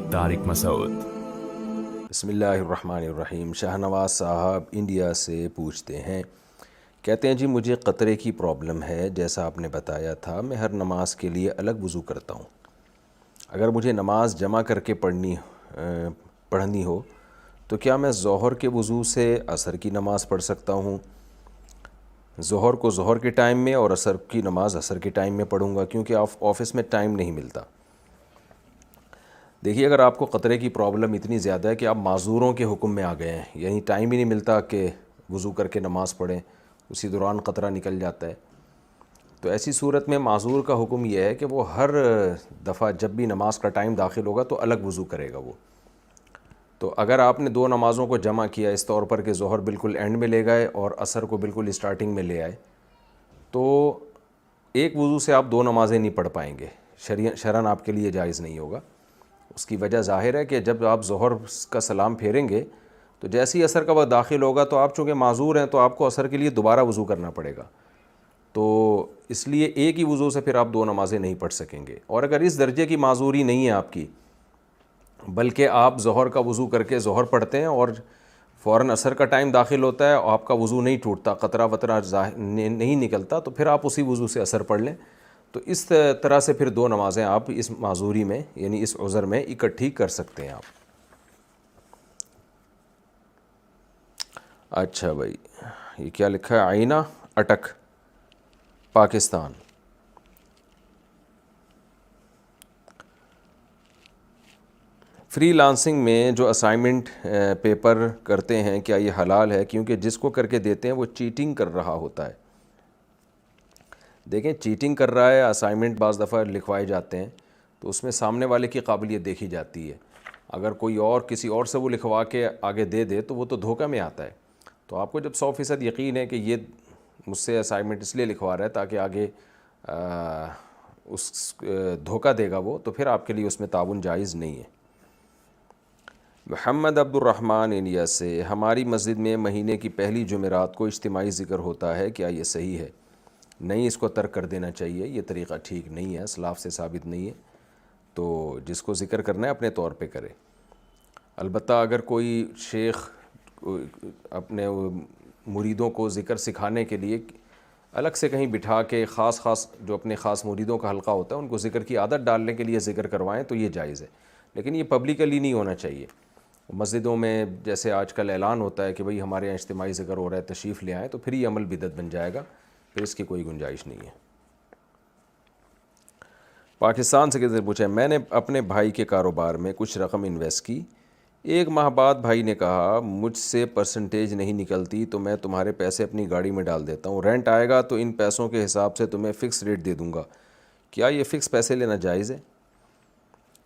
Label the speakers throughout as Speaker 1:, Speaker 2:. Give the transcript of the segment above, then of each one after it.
Speaker 1: طارق مسعود۔
Speaker 2: بسم اللہ الرحمن الرحیم۔ شاہ نواز صاحب انڈیا سے پوچھتے ہیں، کہتے ہیں جی مجھے قطرے کی پرابلم ہے، جیسا آپ نے بتایا تھا میں ہر نماز کے لیے الگ وضو کرتا ہوں۔ اگر مجھے نماز جمع کر کے پڑھنی ہو تو کیا میں ظہر کے وضو سے عصر کی نماز پڑھ سکتا ہوں؟ ظہر کو ظہر کے ٹائم میں اور عصر کی نماز عصر کے ٹائم میں پڑھوں گا، کیونکہ آفس میں ٹائم نہیں ملتا۔ دیکھیے، اگر آپ کو قطرے کی پرابلم اتنی زیادہ ہے کہ آپ معذوروں کے حکم میں آ گئے ہیں، یعنی ٹائم ہی نہیں ملتا کہ وضو کر کے نماز پڑھیں، اسی دوران قطرہ نکل جاتا ہے، تو ایسی صورت میں معذور کا حکم یہ ہے کہ وہ ہر دفعہ جب بھی نماز کا ٹائم داخل ہوگا تو الگ وضو کرے گا وہ۔ تو اگر آپ نے دو نمازوں کو جمع کیا اس طور پر کہ ظہر بالکل اینڈ میں لے گئے اور عصر کو بالکل اسٹارٹنگ میں لے آئے، تو ایک وضو سے آپ دو نمازیں نہیں پڑھ پائیں گے، شرعاً آپ کے لیے جائز نہیں ہوگا۔ اس کی وجہ ظاہر ہے کہ جب آپ ظہر کا سلام پھیریں گے تو جیسے ہی عصر کا وقت داخل ہوگا تو آپ چونکہ معذور ہیں تو آپ کو عصر کے لیے دوبارہ وضو کرنا پڑے گا، تو اس لیے ایک ہی وضو سے پھر آپ دو نمازیں نہیں پڑھ سکیں گے۔ اور اگر اس درجے کی معذوری نہیں ہے آپ کی، بلکہ آپ ظہر کا وضو کر کے ظہر پڑھتے ہیں اور فوراً عصر کا ٹائم داخل ہوتا ہے اور آپ کا وضو نہیں ٹوٹتا، قطرہ وطرہ نہیں نکلتا، تو پھر آپ اسی وضو سے عصر پڑھ لیں۔ تو اس طرح سے پھر دو نمازیں آپ اس معذوری میں یعنی اس عذر میں اکٹھی کر سکتے ہیں آپ۔ اچھا بھائی، یہ کیا لکھا ہے؟ آئینہ اٹک، پاکستان۔ فری لانسنگ میں جو اسائنمنٹ پیپر کرتے ہیں کیا یہ حلال ہے؟ کیونکہ جس کو کر کے دیتے ہیں وہ چیٹنگ کر رہا ہوتا ہے۔ دیکھیں، چیٹنگ کر رہا ہے، اسائنمنٹ بعض دفعہ لکھوائے جاتے ہیں تو اس میں سامنے والے کی قابلیت دیکھی جاتی ہے۔ اگر کوئی اور کسی اور سے وہ لکھوا کے آگے دے دے تو وہ تو دھوکہ میں آتا ہے۔ تو آپ کو جب 100% یقین ہے کہ یہ مجھ سے اسائنمنٹ اس لیے لکھوا رہا ہے تاکہ آگے اس دھوکہ دے گا وہ، تو پھر آپ کے لیے اس میں تعاون جائز نہیں ہے۔ محمد عبد الرحمن انڈیا سے، ہماری مسجد میں مہینے کی پہلی جمعرات کو اجتماعی ذکر ہوتا ہے، کیا یہ صحیح ہے؟ نہیں، اس کو ترک کر دینا چاہیے، یہ طریقہ ٹھیک نہیں ہے، اسلاف سے ثابت نہیں ہے۔ تو جس کو ذکر کرنا ہے اپنے طور پہ کرے۔ البتہ اگر کوئی شیخ اپنے مریدوں کو ذکر سکھانے کے لیے الگ سے کہیں بٹھا کے خاص جو اپنے خاص مریدوں کا حلقہ ہوتا ہے ان کو ذکر کی عادت ڈالنے کے لیے ذکر کروائیں تو یہ جائز ہے، لیکن یہ پبلکلی نہیں ہونا چاہیے۔ مسجدوں میں جیسے آج کل اعلان ہوتا ہے کہ بھئی ہمارے یہاں اجتماعی ذکر ہو رہا ہے، تشریف لے آئیں، تو پھر یہ عمل بدعت بن جائے گا، پھر اس کی کوئی گنجائش نہیں ہے۔ پاکستان سے کسی نے پوچھا، میں نے اپنے بھائی کے کاروبار میں کچھ رقم انویسٹ کی، ایک ماہ بعد بھائی نے کہا مجھ سے پرسنٹیج نہیں نکلتی تو میں تمہارے پیسے اپنی گاڑی میں ڈال دیتا ہوں، رینٹ آئے گا تو ان پیسوں کے حساب سے تمہیں فکس ریٹ دے دوں گا، کیا یہ فکس پیسے لینا جائز ہے؟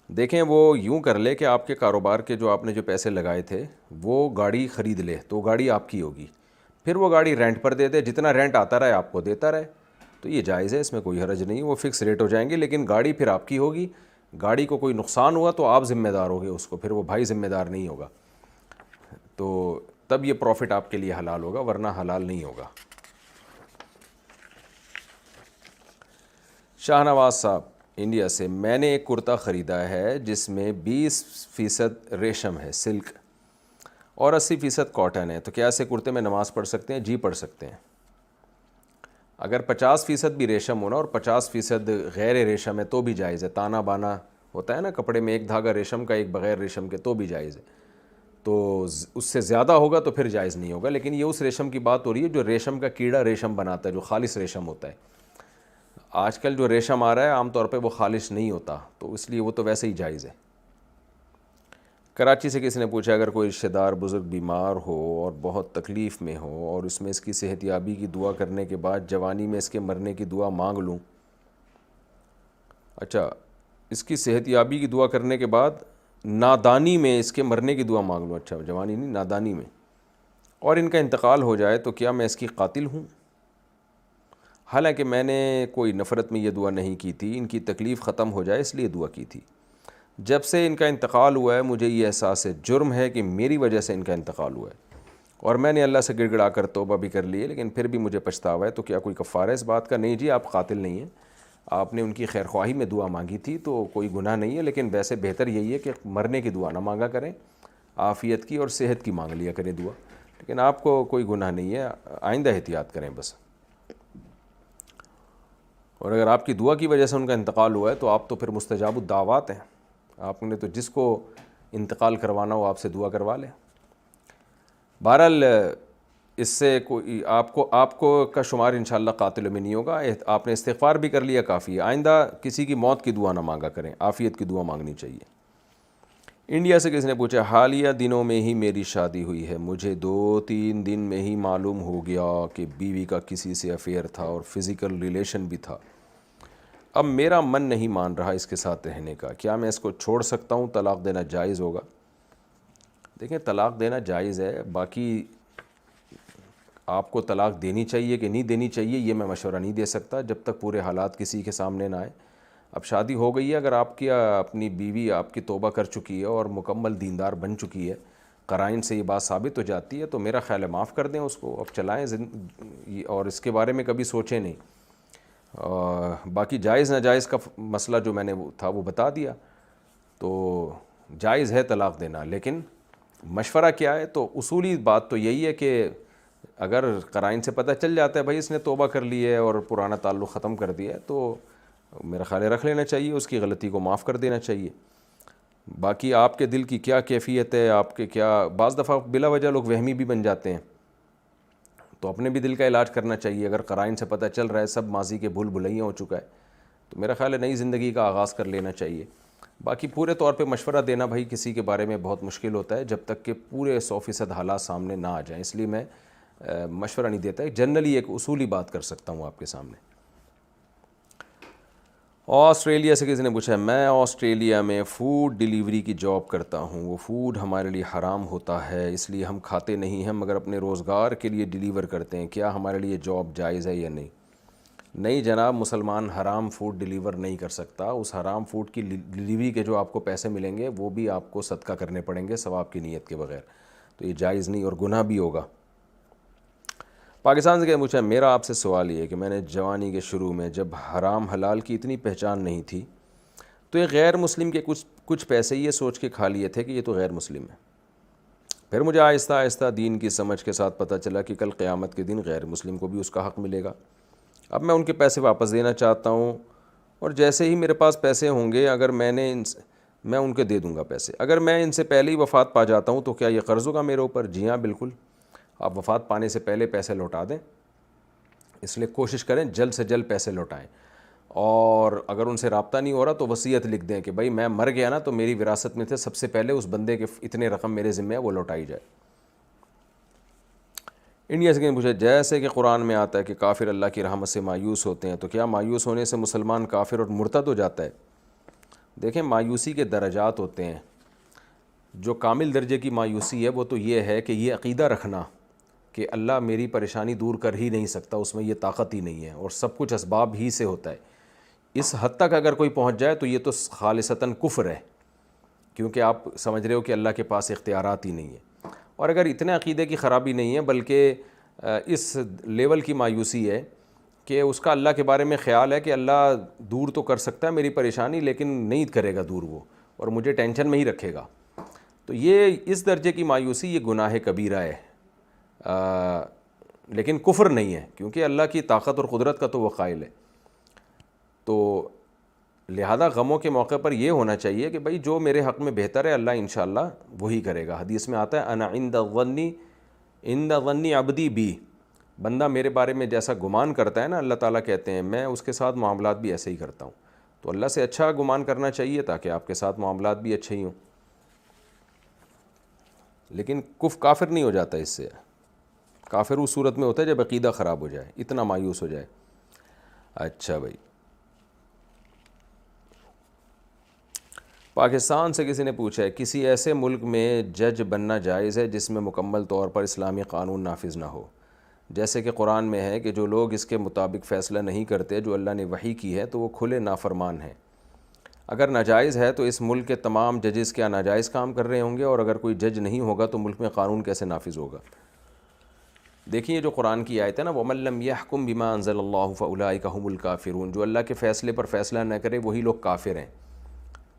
Speaker 2: دیکھیں، وہ یوں کر لے کہ آپ کے کاروبار کے جو آپ نے جو پیسے لگائے تھے وہ گاڑی خرید لے تو گاڑی آپ کی ہوگی، پھر وہ گاڑی رینٹ پر دے دے، جتنا رینٹ آتا رہے آپ کو دیتا رہے، تو یہ جائز ہے، اس میں کوئی حرج نہیں، وہ فکس ریٹ ہو جائیں گے، لیکن گاڑی پھر آپ کی ہوگی۔ گاڑی کو کوئی نقصان ہوا تو آپ ذمہ دار ہوگے اس کو، پھر وہ بھائی ذمہ دار نہیں ہوگا، تو تب یہ پروفٹ آپ کے لیے حلال ہوگا، ورنہ حلال نہیں ہوگا۔ شاہ نواز صاحب انڈیا سے، میں نے ایک کرتا خریدا ہے جس میں 20% ریشم ہے سلک اور 80% کاٹن ہے، تو کیا ایسے کرتے میں نماز پڑھ سکتے ہیں؟ جی پڑھ سکتے ہیں۔ اگر 50% بھی ریشم ہونا اور 50% غیر ریشم ہے تو بھی جائز ہے، تانا بانا ہوتا ہے نا کپڑے میں، ایک دھاگا ریشم کا ایک بغیر ریشم کے، تو بھی جائز ہے۔ تو اس سے زیادہ ہوگا تو پھر جائز نہیں ہوگا، لیکن یہ اس ریشم کی بات ہو رہی ہے جو ریشم کا کیڑا ریشم بناتا ہے، جو خالص ریشم ہوتا ہے۔ آج کل جو ریشم آ رہا ہے عام طور پہ وہ خالص نہیں ہوتا، تو اس لیے وہ تو ویسے ہی جائز ہے۔ کراچی سے کسی نے پوچھا، اگر کوئی رشتہ دار بزرگ بیمار ہو اور بہت تکلیف میں ہو اور اس میں اس کی صحت یابی کی دعا کرنے کے بعد جوانی میں اس کے مرنے کی دعا مانگ لوں، اچھا اس کی صحت یابی کی دعا کرنے کے بعد نادانی میں اس کے مرنے کی دعا مانگ لوں، اچھا جوانی نہیں نادانی میں، اور ان کا انتقال ہو جائے تو کیا میں اس کی قاتل ہوں؟ حالانکہ میں نے کوئی نفرت میں یہ دعا نہیں کی تھی، ان کی تکلیف ختم ہو جائے اس لیے دعا کی تھی۔ جب سے ان کا انتقال ہوا ہے مجھے یہ احساس جرم ہے کہ میری وجہ سے ان کا انتقال ہوا ہے، اور میں نے اللہ سے گڑ گڑا کر توبہ بھی کر لی ہے، لیکن پھر بھی مجھے پچھتاوا ہے، تو کیا کوئی کفارہ ہے اس بات کا؟ نہیں جی، آپ قاتل نہیں ہیں، آپ نے ان کی خیر خواہی میں دعا مانگی تھی تو کوئی گناہ نہیں ہے، لیکن ویسے بہتر یہی ہے کہ مرنے کی دعا نہ مانگا کریں، عافیت کی اور صحت کی مانگ لیا کریں دعا، لیکن آپ کو کوئی گناہ نہیں ہے، آئندہ احتیاط کریں بس۔ اور اگر آپ کی دعا کی وجہ سے ان کا انتقال ہوا ہے تو آپ تو پھر مستجاب الدعوات ہیں، آپ نے تو جس کو انتقال کروانا ہو آپ سے دعا کروا لیں۔ بہرحال اس سے کوئی آپ کو کا شمار انشاءاللہ قاتل میں نہیں ہوگا، آپ نے استغفار بھی کر لیا کافی ہے، آئندہ کسی کی موت کی دعا نہ مانگا کریں، عافیت کی دعا مانگنی چاہیے۔ انڈیا سے کسی نے پوچھا، حالیہ دنوں میں ہی میری شادی ہوئی ہے، مجھے 2-3 دن میں ہی معلوم ہو گیا کہ بیوی کا کسی سے افیئر تھا اور فزیکل ریلیشن بھی تھا، اب میرا من نہیں مان رہا اس کے ساتھ رہنے کا، کیا میں اس کو چھوڑ سکتا ہوں؟ طلاق دینا جائز ہوگا؟ دیکھیں طلاق دینا جائز ہے، باقی آپ کو طلاق دینی چاہیے کہ نہیں دینی چاہیے یہ میں مشورہ نہیں دے سکتا جب تک پورے حالات کسی کے سامنے نہ آئے۔ اب شادی ہو گئی ہے، اگر آپ کی اپنی بیوی آپ کی توبہ کر چکی ہے اور مکمل دیندار بن چکی ہے، قرائن سے یہ بات ثابت ہو جاتی ہے، تو میرا خیال ہے معاف کر دیں اس کو، اب چلائیں اور اس کے بارے میں کبھی سوچیں نہیں۔ باقی جائز ناجائز کا مسئلہ جو میں نے تھا وہ بتا دیا، تو جائز ہے طلاق دینا، لیکن مشورہ کیا ہے؟ تو اصولی بات تو یہی ہے کہ اگر قرائن سے پتہ چل جاتا ہے بھائی اس نے توبہ کر لی ہے اور پرانا تعلق ختم کر دیا ہے، تو میرا خیال ہے رکھ لینا چاہیے، اس کی غلطی کو معاف کر دینا چاہیے۔ باقی آپ کے دل کی کیا کیفیت ہے، آپ کے کیا، بعض دفعہ بلا وجہ لوگ وہمی بھی بن جاتے ہیں، تو اپنے بھی دل کا علاج کرنا چاہیے۔ اگر قرائن سے پتہ چل رہا ہے سب ماضی کے بھول بھلائیاں ہو چکا ہے، تو میرا خیال ہے نئی زندگی کا آغاز کر لینا چاہیے۔ باقی پورے طور پہ مشورہ دینا بھائی کسی کے بارے میں بہت مشکل ہوتا ہے جب تک کہ پورے 100% حالات سامنے نہ آ جائیں، اس لیے میں مشورہ نہیں دیتا، جنرلی ایک اصولی بات کر سکتا ہوں آپ کے سامنے۔ آسٹریلیا سے کسی نے پوچھا ہے، میں آسٹریلیا میں فوڈ ڈیلیوری کی جاب کرتا ہوں، وہ فوڈ ہمارے لیے حرام ہوتا ہے اس لیے ہم کھاتے نہیں ہیں، مگر اپنے روزگار کے لیے ڈیلیور کرتے ہیں، کیا ہمارے لیے جاب جائز ہے یا نہیں؟ نہیں جناب، مسلمان حرام فوڈ ڈیلیور نہیں کر سکتا، اس حرام فوڈ کی ڈیلیوری کے جو آپ کو پیسے ملیں گے وہ بھی آپ کو صدقہ کرنے پڑیں گے ثواب کی نیت کے بغیر، تو یہ جائز نہیں اور گناہ بھی ہوگا۔ پاکستان سے کیا پوچھا، میرا آپ سے سوال یہ ہے کہ میں نے جوانی کے شروع میں جب حرام حلال کی اتنی پہچان نہیں تھی تو یہ غیر مسلم کے کچھ پیسے یہ سوچ کے کھا لیے تھے کہ یہ تو غیر مسلم ہے، پھر مجھے آہستہ آہستہ دین کی سمجھ کے ساتھ پتہ چلا کہ کل قیامت کے دن غیر مسلم کو بھی اس کا حق ملے گا، اب میں ان کے پیسے واپس دینا چاہتا ہوں، اور جیسے ہی میرے پاس پیسے ہوں گے اگر میں ان کے دے دوں گا پیسے، اگر میں ان سے پہلے ہی وفات پا جاتا ہوں تو کیا یہ قرض ہوگا میرے اوپر؟ جی ہاں بالکل، آپ وفات پانے سے پہلے پیسے لوٹا دیں، اس لیے کوشش کریں جلد سے جلد پیسے لوٹائیں، اور اگر ان سے رابطہ نہیں ہو رہا تو وصیت لکھ دیں کہ بھائی میں مر گیا نا تو میری وراثت میں تھے سب سے پہلے اس بندے کے اتنے رقم میرے ذمہ ہے وہ لوٹائی جائے۔ انڈیا سے کہیں پوچھا، جیسے کہ قرآن میں آتا ہے کہ کافر اللہ کی رحمت سے مایوس ہوتے ہیں، تو کیا مایوس ہونے سے مسلمان کافر اور مرتد ہو جاتا ہے؟ دیکھیں مایوسی کے درجات ہوتے ہیں، جو کامل درجے کی مایوسی ہے وہ تو یہ ہے کہ یہ عقیدہ رکھنا کہ اللہ میری پریشانی دور کر ہی نہیں سکتا، اس میں یہ طاقت ہی نہیں ہے اور سب کچھ اسباب ہی سے ہوتا ہے، اس حد تک اگر کوئی پہنچ جائے تو یہ تو خالصتاً کفر ہے، کیونکہ آپ سمجھ رہے ہو کہ اللہ کے پاس اختیارات ہی نہیں ہے۔ اور اگر اتنے عقیدے کی خرابی نہیں ہے بلکہ اس لیول کی مایوسی ہے کہ اس کا اللہ کے بارے میں خیال ہے کہ اللہ دور تو کر سکتا ہے میری پریشانی لیکن نہیں کرے گا دور وہ، اور مجھے ٹینشن میں ہی رکھے گا، تو یہ اس درجے کی مایوسی یہ گناہ کبیرہ ہے، لیکن کفر نہیں ہے کیونکہ اللہ کی طاقت اور قدرت کا تو وہ قائل ہے۔ تو لہذا غموں کے موقع پر یہ ہونا چاہیے کہ بھائی جو میرے حق میں بہتر ہے اللہ انشاءاللہ وہی کرے گا، حدیث میں آتا ہے انا عند ظن عبدی بی، بندہ میرے بارے میں جیسا گمان کرتا ہے نا اللہ تعالیٰ کہتے ہیں میں اس کے ساتھ معاملات بھی ایسے ہی کرتا ہوں، تو اللہ سے اچھا گمان کرنا چاہیے تاکہ آپ کے ساتھ معاملات بھی اچھے ہی ہوں، لیکن کافر نہیں ہو جاتا اس سے، کافر اس صورت میں ہوتا ہے جب عقیدہ خراب ہو جائے، اتنا مایوس ہو جائے۔ اچھا بھائی، پاکستان سے کسی نے پوچھا ہے، کسی ایسے ملک میں جج بننا جائز ہے جس میں مکمل طور پر اسلامی قانون نافذ نہ ہو، جیسے کہ قرآن میں ہے کہ جو لوگ اس کے مطابق فیصلہ نہیں کرتے جو اللہ نے وحی کی ہے تو وہ کھلے نافرمان ہیں، اگر ناجائز ہے تو اس ملک کے تمام ججز کیا ناجائز کام کر رہے ہوں گے، اور اگر کوئی جج نہیں ہوگا تو ملک میں قانون کیسے نافذ ہوگا؟ دیکھیے یہ جو قرآن کی آیت ہے نا، وَمَن لَّمْ يَحْكُم بِمَا أَنزَلَ اللَّهُ فَأُولَٰئِكَ هُمُ الْكَافِرُونَ، جو اللہ کے فیصلے پر فیصلہ نہ کرے وہی لوگ کافر ہیں.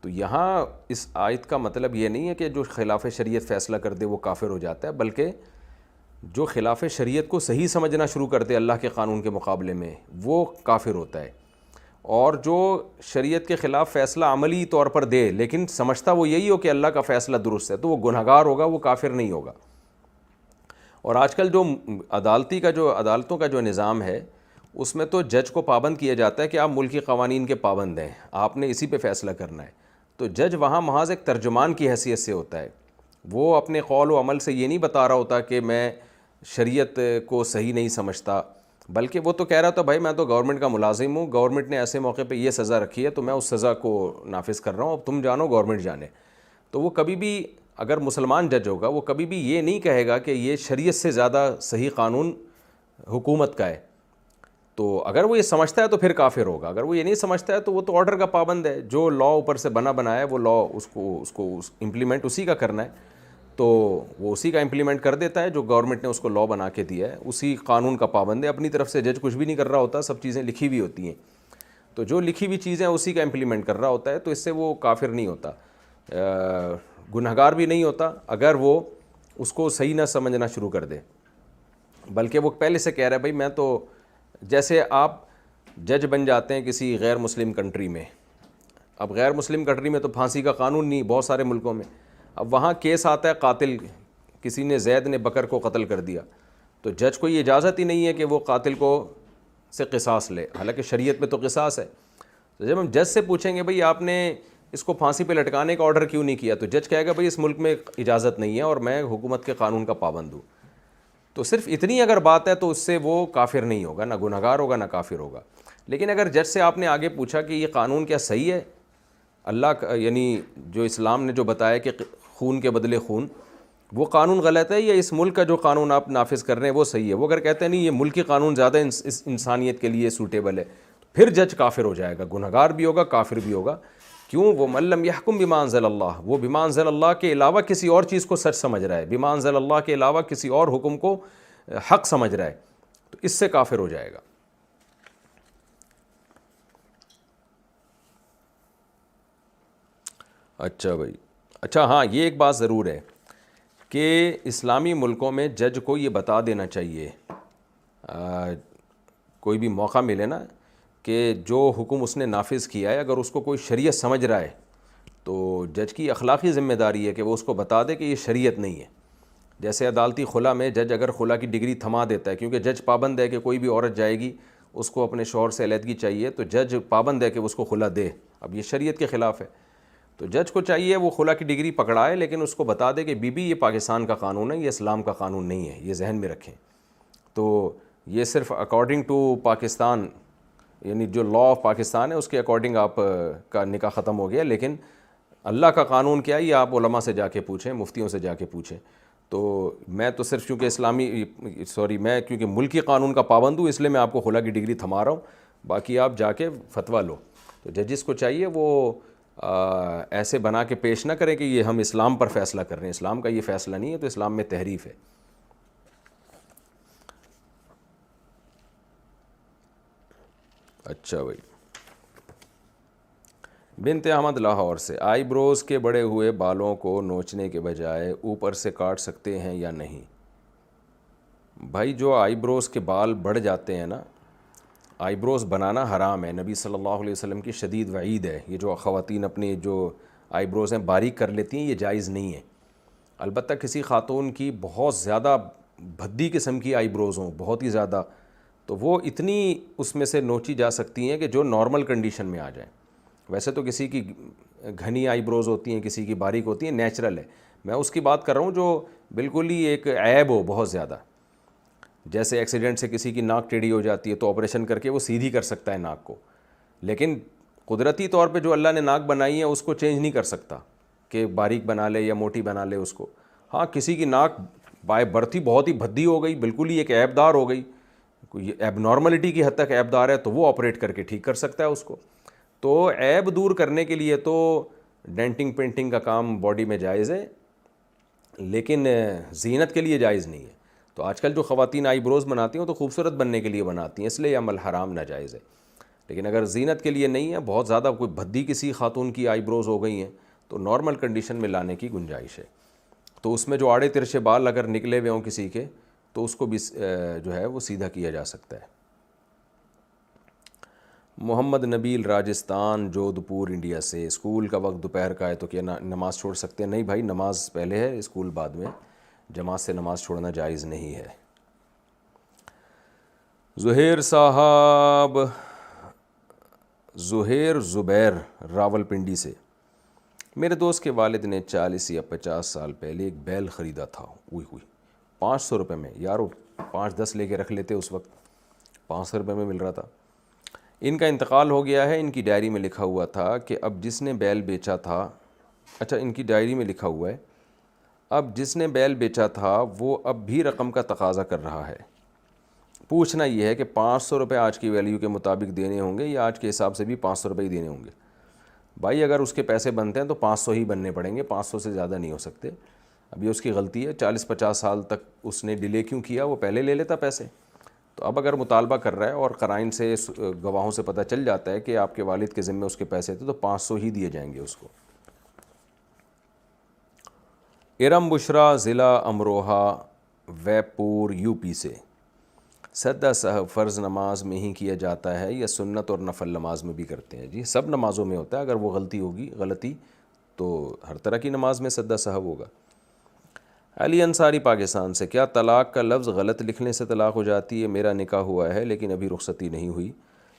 Speaker 2: تو یہاں اس آیت کا مطلب یہ نہیں ہے کہ جو خلاف شریعت فیصلہ کر دے وہ کافر ہو جاتا ہے، بلکہ جو خلاف شریعت کو صحیح سمجھنا شروع کر دے اللہ کے قانون کے مقابلے میں وہ کافر ہوتا ہے. اور جو شریعت کے خلاف فیصلہ عملی طور پر دے لیکن سمجھتا وہ یہی ہو کہ اللہ کا فیصلہ درست ہے، تو وہ گنہگار ہوگا، وہ کافر نہیں ہوگا. اور آج کل جو عدالتوں کا جو نظام ہے اس میں تو جج کو پابند کیا جاتا ہے کہ آپ ملکی قوانین کے پابند ہیں، آپ نے اسی پہ فیصلہ کرنا ہے. تو جج وہاں محض ایک ترجمان کی حیثیت سے ہوتا ہے، وہ اپنے قول و عمل سے یہ نہیں بتا رہا ہوتا کہ میں شریعت کو صحیح نہیں سمجھتا، بلکہ وہ تو کہہ رہا تھا بھائی میں تو گورنمنٹ کا ملازم ہوں، گورنمنٹ نے ایسے موقع پہ یہ سزا رکھی ہے تو میں اس سزا کو نافذ کر رہا ہوں، اب تم جانو گورنمنٹ جانے. تو وہ کبھی بھی اگر مسلمان جج ہوگا وہ کبھی بھی یہ نہیں کہے گا کہ یہ شریعت سے زیادہ صحیح قانون حکومت کا ہے. تو اگر وہ یہ سمجھتا ہے تو پھر کافر ہوگا، اگر وہ یہ نہیں سمجھتا ہے تو وہ تو آرڈر کا پابند ہے، جو لا اوپر سے بنایا ہے وہ لا اس کو امپلیمنٹ اسی کا کرنا ہے، تو وہ اسی کا امپلیمنٹ کر دیتا ہے. جو گورنمنٹ نے اس کو لا بنا کے دیا ہے اسی قانون کا پابند ہے، اپنی طرف سے جج کچھ بھی نہیں کر رہا ہوتا، سب چیزیں لکھی ہوئی ہوتی ہیں، تو جو لکھی ہوئی چیزیں اسی کا امپلیمنٹ کر رہا ہوتا ہے، تو اس سے وہ کافر نہیں ہوتا، گنہگار بھی نہیں ہوتا اگر وہ اس کو صحیح نہ سمجھنا شروع کر دے. بلکہ وہ پہلے سے کہہ رہا ہے بھائی میں تو، جیسے آپ جج بن جاتے ہیں کسی غیر مسلم کنٹری میں، اب غیر مسلم کنٹری میں تو پھانسی کا قانون نہیں بہت سارے ملکوں میں، اب وہاں کیس آتا ہے قاتل، کسی نے زید نے بکر کو قتل کر دیا، تو جج کو یہ اجازت ہی نہیں ہے کہ وہ قاتل کو سے قصاص لے، حالانکہ شریعت میں تو قصاص ہے. تو جب ہم جج سے پوچھیں گے بھئی آپ نے اس کو پھانسی پہ لٹکانے کا آرڈر کیوں نہیں کیا، تو جج کہے گا بھئی اس ملک میں اجازت نہیں ہے اور میں حکومت کے قانون کا پابند ہوں. تو صرف اتنی اگر بات ہے تو اس سے وہ کافر نہیں ہوگا، نہ گنہگار ہوگا نہ کافر ہوگا. لیکن اگر جج سے آپ نے آگے پوچھا کہ یہ قانون کیا صحیح ہے، اللہ کا یعنی جو اسلام نے جو بتایا کہ خون کے بدلے خون، وہ قانون غلط ہے یا اس ملک کا جو قانون آپ نافذ کر رہے ہیں وہ صحیح ہے، وہ اگر کہتے ہیں نہیں یہ ملکی قانون زیادہ انسانیت کے لیے سوٹیبل ہے، پھر جج کافر ہو جائے گا، گنہگار بھی ہوگا کافر بھی ہوگا. کیوں؟ وہ من لم یحکم بما انزل اللہ، وہ بما انزل اللہ کے علاوہ کسی اور چیز کو سچ سمجھ رہا ہے، بما انزل اللہ کے علاوہ کسی اور حکم کو حق سمجھ رہا ہے، تو اس سے کافر ہو جائے گا. اچھا بھائی، اچھا ہاں یہ ایک بات ضرور ہے کہ اسلامی ملکوں میں جج کو یہ بتا دینا چاہیے، کوئی بھی موقع ملے نا، کہ جو حکم اس نے نافذ کیا ہے اگر اس کو کوئی شریعت سمجھ رہا ہے تو جج کی اخلاقی ذمہ داری ہے کہ وہ اس کو بتا دے کہ یہ شریعت نہیں ہے. جیسے عدالتی خلا میں جج اگر خلا کی ڈگری تھما دیتا ہے، کیونکہ جج پابند ہے کہ کوئی بھی عورت جائے گی اس کو اپنے شوہر سے علیحدگی چاہیے، تو جج پابند ہے کہ اس کو خلا دے، اب یہ شریعت کے خلاف ہے، تو جج کو چاہیے وہ خلا کی ڈگری پکڑائے لیکن اس کو بتا دے کہ بی بی یہ پاکستان کا قانون ہے، یہ اسلام کا قانون نہیں ہے، یہ ذہن میں رکھیں. تو یہ صرف اکارڈنگ ٹو پاکستان، یعنی جو لا آف پاکستان ہے اس کے اکارڈنگ آپ کا نکاح ختم ہو گیا، لیکن اللہ کا قانون کیا ہے یہ آپ علماء سے جا کے پوچھیں، مفتیوں سے جا کے پوچھیں. تو میں تو صرف چونکہ میں کیونکہ ملکی قانون کا پابند ہوں اس لیے میں آپ کو خلا کی ڈگری تھما رہا ہوں، باقی آپ جا کے فتویٰ لو. تو ججز کو چاہیے وہ ایسے بنا کے پیش نہ کریں کہ یہ ہم اسلام پر فیصلہ کر رہے ہیں، اسلام کا یہ فیصلہ نہیں ہے، تو اسلام میں تحریف ہے. اچھا بھائی، بنت احمد لاہور سے، آئی بروز کے بڑے ہوئے بالوں کو نوچنے کے بجائے اوپر سے کاٹ سکتے ہیں یا نہیں؟ بھائی جو آئی بروز کے بال بڑھ جاتے ہیں نا، آئی بروز بنانا حرام ہے، نبی صلی اللہ علیہ وسلم کی شدید وعید ہے. یہ جو خواتین اپنی جو آئی بروز ہیں باریک کر لیتی ہیں یہ جائز نہیں ہے. البتہ کسی خاتون کی بہت زیادہ بھدی قسم کی آئی بروز ہوں، بہت ہی زیادہ، تو وہ اتنی اس میں سے نوچی جا سکتی ہیں کہ جو نارمل کنڈیشن میں آ جائیں. ویسے تو کسی کی گھنی آئی بروز ہوتی ہیں، کسی کی باریک ہوتی ہیں، نیچرل ہے. میں اس کی بات کر رہا ہوں جو بالکل ہی ایک عیب ہو بہت زیادہ، جیسے ایکسیڈنٹ سے کسی کی ناک ٹیڑھی ہو جاتی ہے تو آپریشن کر کے وہ سیدھی کر سکتا ہے ناک کو، لیکن قدرتی طور پہ جو اللہ نے ناک بنائی ہے اس کو چینج نہیں کر سکتا کہ باریک بنا لے یا موٹی بنا لے اس کو. ہاں کسی کی ناک بائی برتھ ہی بہت ہی بھدی ہو گئی، بالکل ہی ایک عیب دار ہو گئی، کوئی ایب نارملٹی کی حد تک عیب دار ہے، تو وہ آپریٹ کر کے ٹھیک کر سکتا ہے اس کو. تو عیب دور کرنے کے لیے تو ڈینٹنگ پینٹنگ کا کام باڈی میں جائز ہے، لیکن زینت کے لیے جائز نہیں ہے. تو آج کل جو خواتین آئی بروز بناتی ہیں تو خوبصورت بننے کے لیے بناتی ہیں، اس لیے یہ عمل حرام ناجائز ہے. لیکن اگر زینت کے لیے نہیں ہے، بہت زیادہ کوئی بھدی کسی خاتون کی آئی بروز ہو گئی ہیں تو نارمل کنڈیشن میں لانے کی گنجائش ہے. تو اس میں جو آڑے ترچے بال اگر نکلے ہوئے ہوں کسی کے تو اس کو بھی جو ہے وہ سیدھا کیا جا سکتا ہے. محمد نبیل راجستھان جودھپور انڈیا سے، اسکول کا وقت دوپہر کا ہے تو کیا نماز چھوڑ سکتے ہیں؟ نہیں بھائی، نماز پہلے ہے، اسکول بعد میں. جماعت سے نماز چھوڑنا جائز نہیں ہے. زہیر زبیر راولپنڈی سے، میرے دوست کے والد نے 40 یا 50 سال پہلے ایک بیل خریدا تھا. 500 روپے میں. یارو 5-10 لے کے رکھ لیتے، اس وقت 500 روپے میں مل رہا تھا. ان کا انتقال ہو گیا ہے. ان کی ڈائری میں لکھا ہوا تھا کہ اب جس نے بیل بیچا تھا، ان کی ڈائری میں لکھا ہوا ہے اب جس نے بیل بیچا تھا وہ اب بھی رقم کا تقاضا کر رہا ہے. پوچھنا یہ ہے کہ 500 روپے آج کی ویلیو کے مطابق دینے ہوں گے یا آج کے حساب سے بھی 500 روپے ہی دینے ہوں گے؟ بھائی اگر اس کے پیسے بنتے ہیں تو 500 ہی بننے پڑیں گے، 500 سے زیادہ نہیں ہو سکتے. اب یہ اس کی غلطی ہے. 40-50 سال تک اس نے ڈیلے کیوں کیا؟ وہ پہلے لے لیتا پیسے. تو اب اگر مطالبہ کر رہا ہے اور قرائن سے گواہوں سے پتہ چل جاتا ہے کہ آپ کے والد کے ذمے اس کے پیسے تھے تو 500 ہی دیے جائیں گے اس کو. ارم بشرا ضلع امروہہ ویپور یو پی سے، سدہ سحب فرض نماز میں ہی کیا جاتا ہے یا سنت اور نفل نماز میں بھی کرتے ہیں؟ جی سب نمازوں میں ہوتا ہے. اگر وہ غلطی تو ہر طرح کی نماز میں سدہ سحب ہوگا. علی انصاری پاکستان سے، کیا طلاق کا لفظ غلط لکھنے سے طلاق ہو جاتی ہے؟ میرا نکاح ہوا ہے لیکن ابھی رخصتی نہیں ہوئی.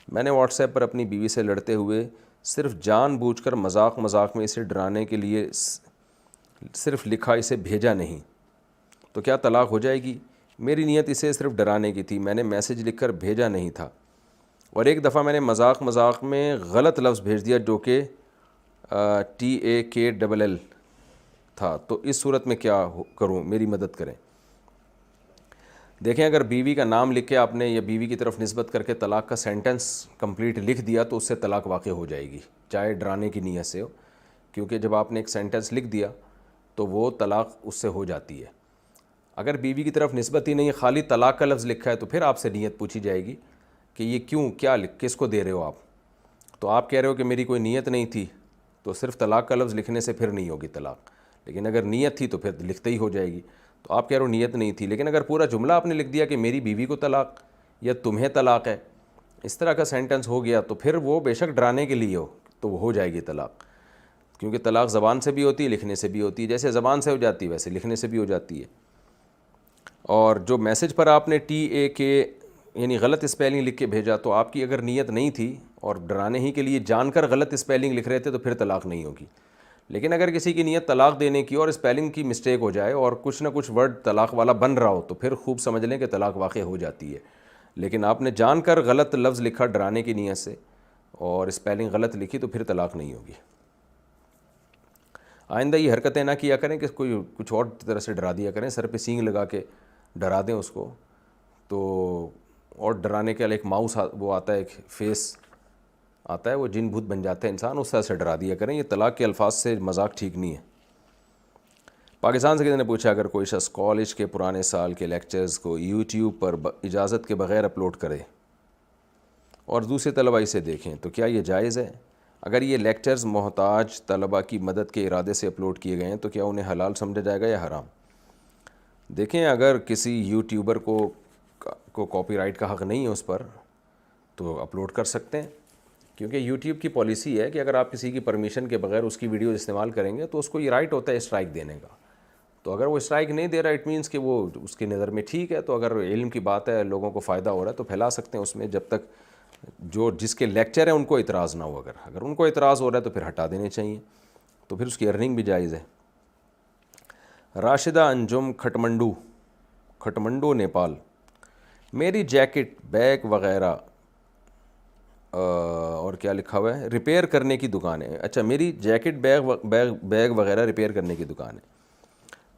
Speaker 2: میں نے واٹس ایپ پر اپنی بیوی سے لڑتے ہوئے صرف جان بوجھ کر مذاق میں اسے ڈرانے کے لیے صرف لکھا، اسے بھیجا نہیں، تو کیا طلاق ہو جائے گی؟ میری نیت اسے صرف ڈرانے کی تھی، میں نے میسج لکھ کر بھیجا نہیں تھا، اور ایک دفعہ میں نے مذاق میں غلط لفظ بھیج دیا جو کہ TAKLL تھا. تو اس صورت میں کیا کروں؟ میری مدد کریں. دیکھیں، اگر بیوی کا نام لکھ کے آپ نے یا بیوی کی طرف نسبت کر کے طلاق کا سینٹنس کمپلیٹ لکھ دیا تو اس سے طلاق واقع ہو جائے گی، چاہے ڈرانے کی نیت سے ہو. کیونکہ جب آپ نے ایک سینٹنس لکھ دیا تو وہ طلاق اس سے ہو جاتی ہے. اگر بیوی کی طرف نسبت ہی نہیں، خالی طلاق کا لفظ لکھا ہے تو پھر آپ سے نیت پوچھی جائے گی کہ یہ کیوں، کیا کس کو دے رہے ہو آپ. تو آپ کہہ رہے ہو کہ میری کوئی نیت نہیں تھی، تو صرف طلاق کا لفظ لکھنے سے پھر نہیں ہوگی طلاق. لیکن اگر نیت تھی تو پھر لکھتے ہی ہو جائے گی. تو آپ کہہ رہے ہو نیت نہیں تھی، لیکن اگر پورا جملہ آپ نے لکھ دیا کہ میری بیوی کو طلاق یا تمہیں طلاق ہے، اس طرح کا سینٹنس ہو گیا تو پھر وہ بے شک ڈرانے کے لیے ہو تو وہ ہو جائے گی طلاق. کیونکہ طلاق زبان سے بھی ہوتی ہے، لکھنے سے بھی ہوتی ہے. جیسے زبان سے ہو جاتی ہے ویسے لکھنے سے بھی ہو جاتی ہے. اور جو میسج پر آپ نے TAK یعنی غلط اسپیلنگ لکھ کے بھیجا، تو آپ کی اگر نیت نہیں تھی اور ڈرانے ہی کے لیے جان کر غلط اسپیلنگ لکھ رہے تھے تو پھر طلاق نہیں ہوگی. لیکن اگر کسی کی نیت طلاق دینے کی اور اسپیلنگ کی مسٹیک ہو جائے اور کچھ نہ کچھ ورڈ طلاق والا بن رہا ہو تو پھر خوب سمجھ لیں کہ طلاق واقع ہو جاتی ہے. لیکن آپ نے جان کر غلط لفظ لکھا ڈرانے کی نیت سے اور اسپیلنگ غلط لکھی تو پھر طلاق نہیں ہوگی. آئندہ یہ حرکتیں نہ کیا کریں کہ کوئی کچھ اور طرح سے ڈرا دیا کریں، سر پہ سینگ لگا کے ڈرا دیں اس کو. تو اور ڈرانے کے لیے ایک ماؤس وہ آتا ہے، ایک فیس آتا ہے، وہ جن بھوت بن جاتا ہے انسان، اس طرح سے ڈرا دیا کریں. یہ طلاق کے الفاظ سے مذاق ٹھیک نہیں ہے. پاکستان سے کسی نے پوچھا، اگر کوئی شخص کالج کے پرانے سال کے لیکچرز کو YouTube پر اجازت کے بغیر اپلوڈ کرے اور دوسرے طلباء اسے دیکھیں تو کیا یہ جائز ہے؟ اگر یہ لیکچرز محتاج طلباء کی مدد کے ارادے سے اپلوڈ کیے گئے ہیں تو کیا انہیں حلال سمجھا جائے گا یا حرام؟ دیکھیں، اگر کسی یوٹیوبر کو کاپی رائٹ کا حق نہیں ہے اس پر تو اپلوڈ کر سکتے ہیں. کیونکہ یوٹیوب کی پالیسی ہے کہ اگر آپ کسی کی پرمیشن کے بغیر اس کی ویڈیو استعمال کریں گے تو اس کو یہ رائٹ ہوتا ہے اسٹرائک دینے کا. تو اگر وہ اسٹرائک نہیں دے رہا اٹ مینس کہ وہ اس کی نظر میں ٹھیک ہے. تو اگر علم کی بات ہے، لوگوں کو فائدہ ہو رہا ہے تو پھیلا سکتے ہیں اس میں، جب تک جس کے لیکچر ہیں ان کو اعتراض نہ ہو. اگر ان کو اعتراض ہو رہا ہے تو پھر ہٹا دینے چاہیے، تو پھر اس کی ارننگ بھی جائز ہے. راشدہ انجم کھٹمنڈو نیپال، میری جیکٹ بیگ وغیرہ اور کیا لکھا ہوا ہے، ریپیئر کرنے کی دکان ہے. اچھا، میری جیکٹ بیگ وغیرہ ریپیئر کرنے کی دکان ہے.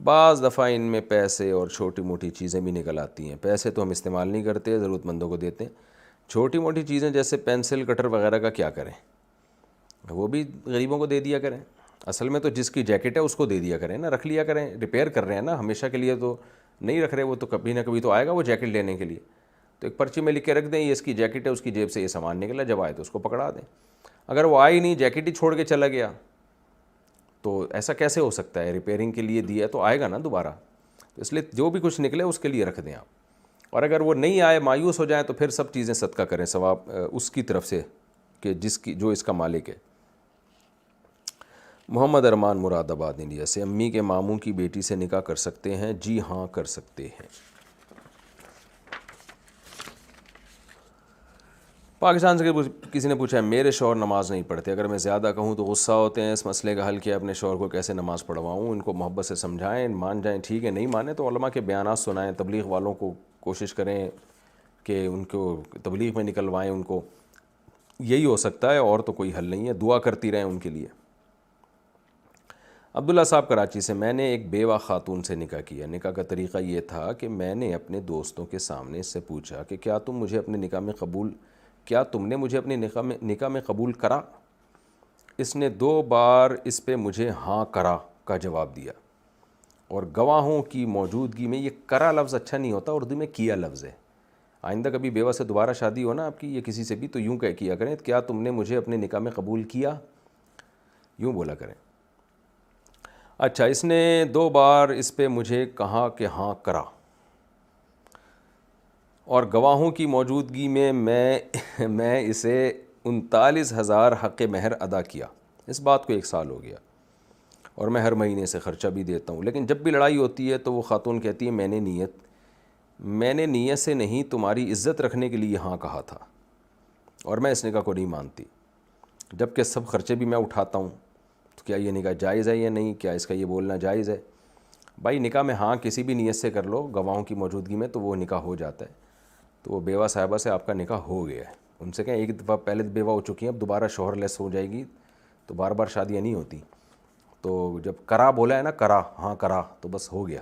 Speaker 2: بعض دفعہ ان میں پیسے اور چھوٹی موٹی چیزیں بھی نکل آتی ہیں. پیسے تو ہم استعمال نہیں کرتے، ضرورت مندوں کو دیتے ہیں. چھوٹی موٹی چیزیں جیسے پینسل کٹر وغیرہ کا کیا کریں؟ وہ بھی غریبوں کو دے دیا کریں. اصل میں تو جس کی جیکٹ ہے اس کو دے دیا کریں نا، رکھ لیا کریں. ریپیئر کر رہے ہیں نا، ہمیشہ کے لیے تو نہیں رکھ رہے وہ تو کبھی نہ کبھی تو آئے گا وہ جیکٹ لینے کے لیے، تو ایک پرچی میں لکھ کے رکھ دیں یہ اس کی جیکٹ ہے، اس کی جیب سے یہ سامان نکلا، جب آئے تو اس کو پکڑا دیں۔ اگر وہ آئی نہیں، جیکٹ ہی چھوڑ کے چلا گیا، تو ایسا کیسے ہو سکتا ہے؟ ریپیئرنگ کے لیے دیا تو آئے گا نا دوبارہ، تو اس لیے جو بھی کچھ نکلے اس کے لیے رکھ دیں آپ۔ اور اگر وہ نہیں آئے، مایوس ہو جائیں، تو پھر سب چیزیں صدقہ کریں ثواب اس کی طرف سے کہ جو اس کا مالک ہے۔ محمد ارمان مراد آباد انڈیا سے، امی کے ماموں کی بیٹی سے نکاح کر سکتے ہیں؟ جی ہاں کر سکتے ہیں۔ پاکستان سے کسی نے پوچھا ہے میرے شوہر نماز نہیں پڑھتے، اگر میں زیادہ کہوں تو غصہ ہوتے ہیں، اس مسئلے کا حل کیا؟ اپنے شوہر کو کیسے نماز پڑھواؤں؟ ان کو محبت سے سمجھائیں، مان جائیں ٹھیک ہے، نہیں مانے تو علماء کے بیانات سنائیں، تبلیغ والوں کو کوشش کریں کہ ان کو تبلیغ میں نکلوائیں ان کو، یہی ہو سکتا ہے، اور تو کوئی حل نہیں ہے، دعا کرتی رہیں ان کے لیے۔ عبداللہ صاحب کراچی سے، میں نے ایک بیوہ خاتون سے نکاح کیا، نکاح کا طریقہ یہ تھا کہ میں نے اپنے دوستوں کے سامنے اس سے پوچھا کہ کیا تم نے مجھے اپنے نکاح میں قبول کرا؟ اس نے 2 بار اس پہ مجھے ہاں کرا کا جواب دیا، اور گواہوں کی موجودگی میں، یہ کرا لفظ اچھا نہیں ہوتا، اردو میں کیا لفظ ہے، آئندہ کبھی بیوہ سے دوبارہ شادی ہو نا آپ کی یا کسی سے بھی، تو یوں کیا کریں، کیا تم نے مجھے اپنے نکاح میں قبول کیا، یوں بولا کریں۔ اچھا، اس نے 2 بار اس پہ مجھے کہا کہ ہاں کرا، اور گواہوں کی موجودگی میں میں اسے 39,000 حق مہر ادا کیا، اس بات کو 1 سال ہو گیا، اور میں ہر مہینے سے خرچہ بھی دیتا ہوں، لیکن جب بھی لڑائی ہوتی ہے تو وہ خاتون کہتی ہے میں نے نیت سے نہیں، تمہاری عزت رکھنے کے لیے ہاں کہا تھا، اور میں اس نکاح کو نہیں مانتی، جب کہ سب خرچے بھی میں اٹھاتا ہوں، تو کیا یہ نکاح جائز ہے یا نہیں؟ کیا اس کا یہ بولنا جائز ہے؟ بھائی نکاح میں ہاں کسی بھی نیت سے کر لو گواہوں کی موجودگی میں تو وہ نکاح ہو جاتا ہے، تو وہ بیوہ صاحبہ سے آپ کا نکاح ہو گیا ہے، ان سے کہیں ایک دفعہ پہلے بیوہ ہو چکی ہیں، اب دوبارہ شوہر لیس ہو جائے گی تو بار بار شادیاں نہیں ہوتی، تو جب کرا بولا ہے نا، کرا، ہاں کرا، تو بس ہو گیا۔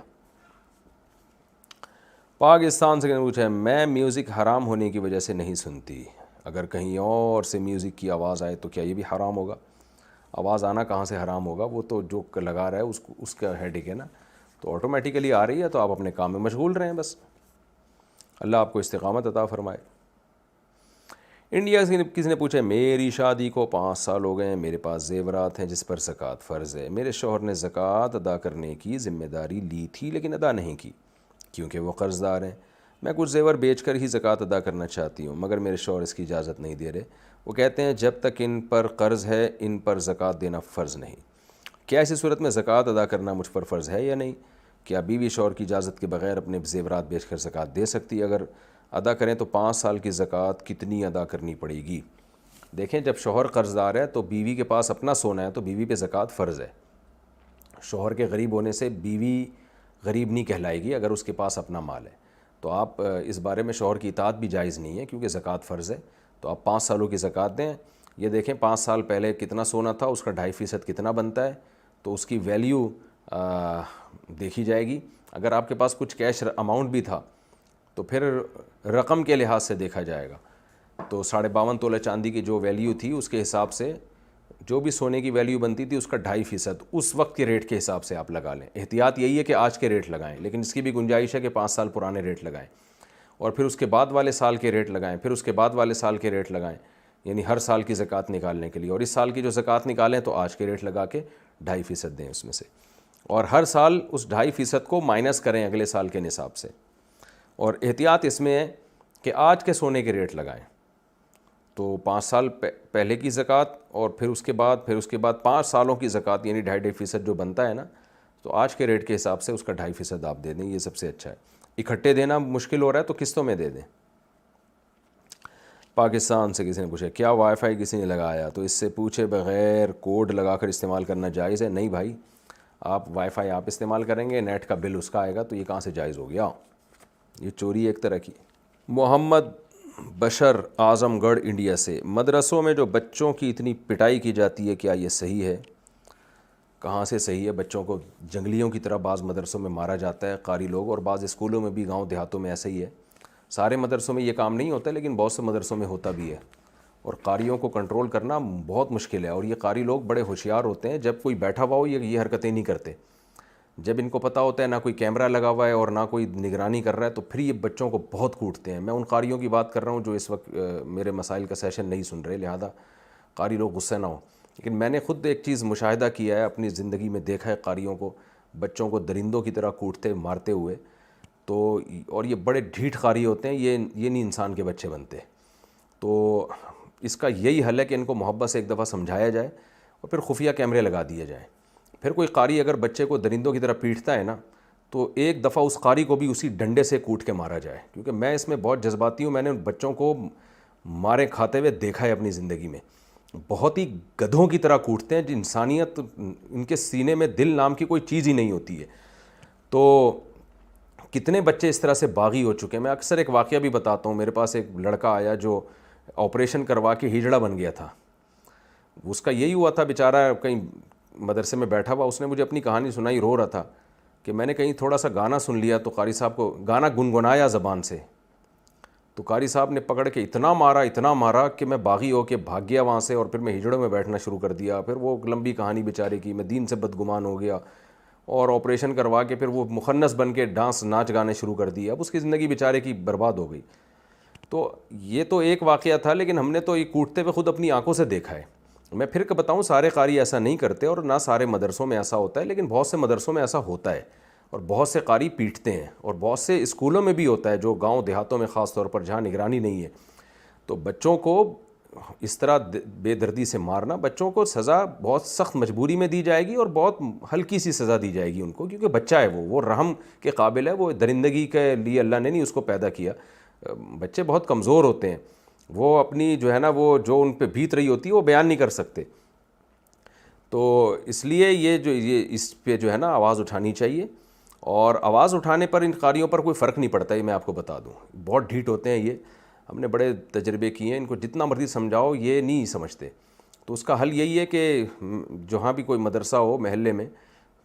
Speaker 2: پاکستان سے پوچھا ہے، میں میوزک حرام ہونے کی وجہ سے نہیں سنتی، اگر کہیں اور سے میوزک کی آواز آئے تو کیا یہ بھی حرام ہوگا؟ آواز آنا کہاں سے حرام ہوگا؟ وہ تو جو لگا رہا ہے اس کا ہیڈک ہے نا، تو آٹومیٹیکلی آ رہی ہے تو آپ اپنے کام میں مشغول رہیں بس، اللہ آپ کو استقامت عطا فرمائے۔ انڈیا سے کسی نے پوچھا ہے، میری شادی کو 5 سال ہو گئے ہیں، میرے پاس زیورات ہیں جس پر زکوٰۃ فرض ہے، میرے شوہر نے زکوٰۃ ادا کرنے کی ذمہ داری لی تھی لیکن ادا نہیں کی کیونکہ وہ قرض دار ہیں، میں کچھ زیور بیچ کر ہی زکوٰۃ ادا کرنا چاہتی ہوں، مگر میرے شوہر اس کی اجازت نہیں دے رہے، وہ کہتے ہیں جب تک ان پر قرض ہے ان پر زکوٰۃ دینا فرض نہیں، کیا ایسی صورت میں زکوٰۃ ادا کرنا مجھ پر فرض ہے یا نہیں؟ کیا بیوی شوہر کی اجازت کے بغیر اپنے زیورات بیچ کر زکوٰۃ دے سکتی ہے؟ اگر ادا کریں تو 5 سال کی زکوٰۃ کتنی ادا کرنی پڑے گی؟ دیکھیں، جب شوہر قرض دار ہے تو بیوی کے پاس اپنا سونا ہے تو بیوی پہ زکوٰۃ فرض ہے، شوہر کے غریب ہونے سے بیوی غریب نہیں کہلائے گی اگر اس کے پاس اپنا مال ہے، تو آپ اس بارے میں شوہر کی اطاعت بھی جائز نہیں ہے کیونکہ زکوٰۃ فرض ہے، تو آپ 5 سالوں کی زکوٰۃ دیں۔ یہ دیکھیں 5 سال پہلے کتنا سونا تھا، اس کا 2.5% کتنا بنتا ہے، تو اس کی ویلیو دیکھی جائے گی، اگر آپ کے پاس کچھ کیش اماؤنٹ بھی تھا تو پھر رقم کے لحاظ سے دیکھا جائے گا، تو 52.5 تولہ چاندی کی جو ویلیو تھی اس کے حساب سے جو بھی سونے کی ویلیو بنتی تھی اس کا 2.5% اس وقت کے ریٹ کے حساب سے آپ لگا لیں، احتیاط یہی ہے کہ آج کے ریٹ لگائیں، لیکن اس کی بھی گنجائش ہے کہ 5 سال پرانے ریٹ لگائیں، اور پھر اس کے بعد والے سال کے ریٹ لگائیں، پھر اس کے بعد والے سال کے ریٹ لگائیں، یعنی ہر سال کی زکوٰۃ نکالنے کے لیے، اور اس سال کی جو زکوٰۃ نکالیں تو آج کے ریٹ لگا کے 2.5% دیں اس میں سے، اور ہر سال اس 2.5% کو مائنس کریں اگلے سال کے نصاب سے، اور احتیاط اس میں ہے کہ آج کے سونے کے ریٹ لگائیں، تو 5 سال پہلے کی زکوٰۃ اور پھر اس کے بعد 5 سالوں کی زکوٰۃ یعنی 2.5% جو بنتا ہے نا، تو آج کے ریٹ کے حساب سے اس کا 2.5% آپ دے دیں، یہ سب سے اچھا ہے، اکٹھے دینا مشکل ہو رہا ہے تو قسطوں میں دے دیں۔ پاکستان سے کسی نے پوچھا کیا وائی فائی کسی نے لگایا تو اس سے پوچھے بغیر کوڈ لگا کر استعمال کرنا جائز ہے؟ نہیں بھائی، آپ وائی فائی آپ استعمال کریں گے، نیٹ کا بل اس کا آئے گا، تو یہ کہاں سے جائز ہو گیا؟ یہ چوری ایک طرح کی۔ محمد بشر اعظم گڑھ انڈیا سے، مدرسوں میں جو بچوں کی اتنی پٹائی کی جاتی ہے کیا یہ صحیح ہے؟ کہاں سے صحیح ہے؟ بچوں کو جنگلیوں کی طرح بعض مدرسوں میں مارا جاتا ہے قاری لوگ، اور بعض اسکولوں میں بھی گاؤں دیہاتوں میں ایسا ہی ہے، سارے مدرسوں میں یہ کام نہیں ہوتا لیکن بہت سے مدرسوں میں ہوتا بھی ہے، اور قاریوں کو کنٹرول کرنا بہت مشکل ہے، اور یہ قاری لوگ بڑے ہوشیار ہوتے ہیں، جب کوئی بیٹھا ہوا ہو یہ حرکتیں نہیں کرتے، جب ان کو پتہ ہوتا ہے نہ کوئی کیمرہ لگا ہوا ہے اور نہ کوئی نگرانی کر رہا ہے تو پھر یہ بچوں کو بہت کوٹتے ہیں. میں ان قاریوں کی بات کر رہا ہوں جو اس وقت میرے مسائل کا سیشن نہیں سن رہے, لہذا قاری لوگ غصے نہ ہوں. لیکن میں نے خود ایک چیز مشاہدہ کیا ہے اپنی زندگی میں, دیکھا ہے قاریوں کو بچوں کو درندوں کی طرح کوٹتے مارتے ہوئے. تو اور یہ بڑے ڈھیٹ قاری ہوتے ہیں, یہ نہیں انسان کے بچے بنتے. تو اس کا یہی حل ہے کہ ان کو محبت سے ایک دفعہ سمجھایا جائے اور پھر خفیہ کیمرے لگا دیے جائیں. پھر کوئی قاری اگر بچے کو درندوں کی طرح پیٹتا ہے نا تو ایک دفعہ اس قاری کو بھی اسی ڈنڈے سے کوٹ کے مارا جائے, کیونکہ میں اس میں بہت جذباتی ہوں. میں نے بچوں کو مارے کھاتے ہوئے دیکھا ہے اپنی زندگی میں. بہت ہی گدھوں کی طرح کوٹتے ہیں, جو انسانیت ان کے سینے میں دل نام کی کوئی چیز ہی نہیں ہوتی ہے. تو کتنے بچے اس طرح سے باغی ہو چکے ہیں. میں اکثر ایک واقعہ بھی بتاتا ہوں. میرے پاس ایک لڑکا آیا جو آپریشن کروا کے ہجڑا بن گیا تھا. اس کا یہی ہوا تھا بیچارہ, کہیں مدرسے میں بیٹھا ہوا, اس نے مجھے اپنی کہانی سنائی, رو رہا تھا کہ میں نے کہیں تھوڑا سا گانا سن لیا تو قاری صاحب کو گانا گنگنایا زبان سے, تو قاری صاحب نے پکڑ کے اتنا مارا کہ میں باغی ہو کے بھاگ گیا وہاں سے, اور پھر میں ہجڑوں میں بیٹھنا شروع کر دیا. پھر وہ لمبی کہانی بیچارے کی, میں دین سے بدگمان ہو گیا اور آپریشن کروا کے پھر وہ مخنث بن کے ناچ گانے شروع کر دیا. اب اس کی زندگی بیچارے کی برباد ہو گئی. تو یہ تو ایک واقعہ تھا, لیکن ہم نے تو یہ کوٹتے ہوئے خود اپنی آنکھوں سے دیکھا ہے. میں پھر بتاؤں, سارے قاری ایسا نہیں کرتے اور نہ سارے مدرسوں میں ایسا ہوتا ہے, لیکن بہت سے مدرسوں میں ایسا ہوتا ہے اور بہت سے قاری پیٹتے ہیں, اور بہت سے اسکولوں میں بھی ہوتا ہے, جو گاؤں دیہاتوں میں خاص طور پر جہاں نگرانی نہیں ہے. تو بچوں کو اس طرح بے دردی سے مارنا, بچوں کو سزا بہت سخت مجبوری میں دی جائے گی اور بہت ہلکی سی سزا دی جائے گی ان کو, کیونکہ بچہ ہے, وہ رحم کے قابل ہے. وہ درندگی کے لیے اللہ نے نہیں اس کو پیدا کیا. بچے بہت کمزور ہوتے ہیں, وہ اپنی جو ہے نا وہ جو ان پہ بیت رہی ہوتی ہے وہ بیان نہیں کر سکتے. تو اس لیے یہ اس پہ جو ہے نا آواز اٹھانی چاہیے, اور آواز اٹھانے پر ان قاریوں پر کوئی فرق نہیں پڑتا. یہ میں آپ کو بتا دوں, بہت ڈھیٹ ہوتے ہیں یہ, ہم نے بڑے تجربے کیے ہیں. ان کو جتنا مرضی سمجھاؤ یہ نہیں سمجھتے. تو اس کا حل یہی ہے کہ جہاں بھی کوئی مدرسہ ہو محلے میں,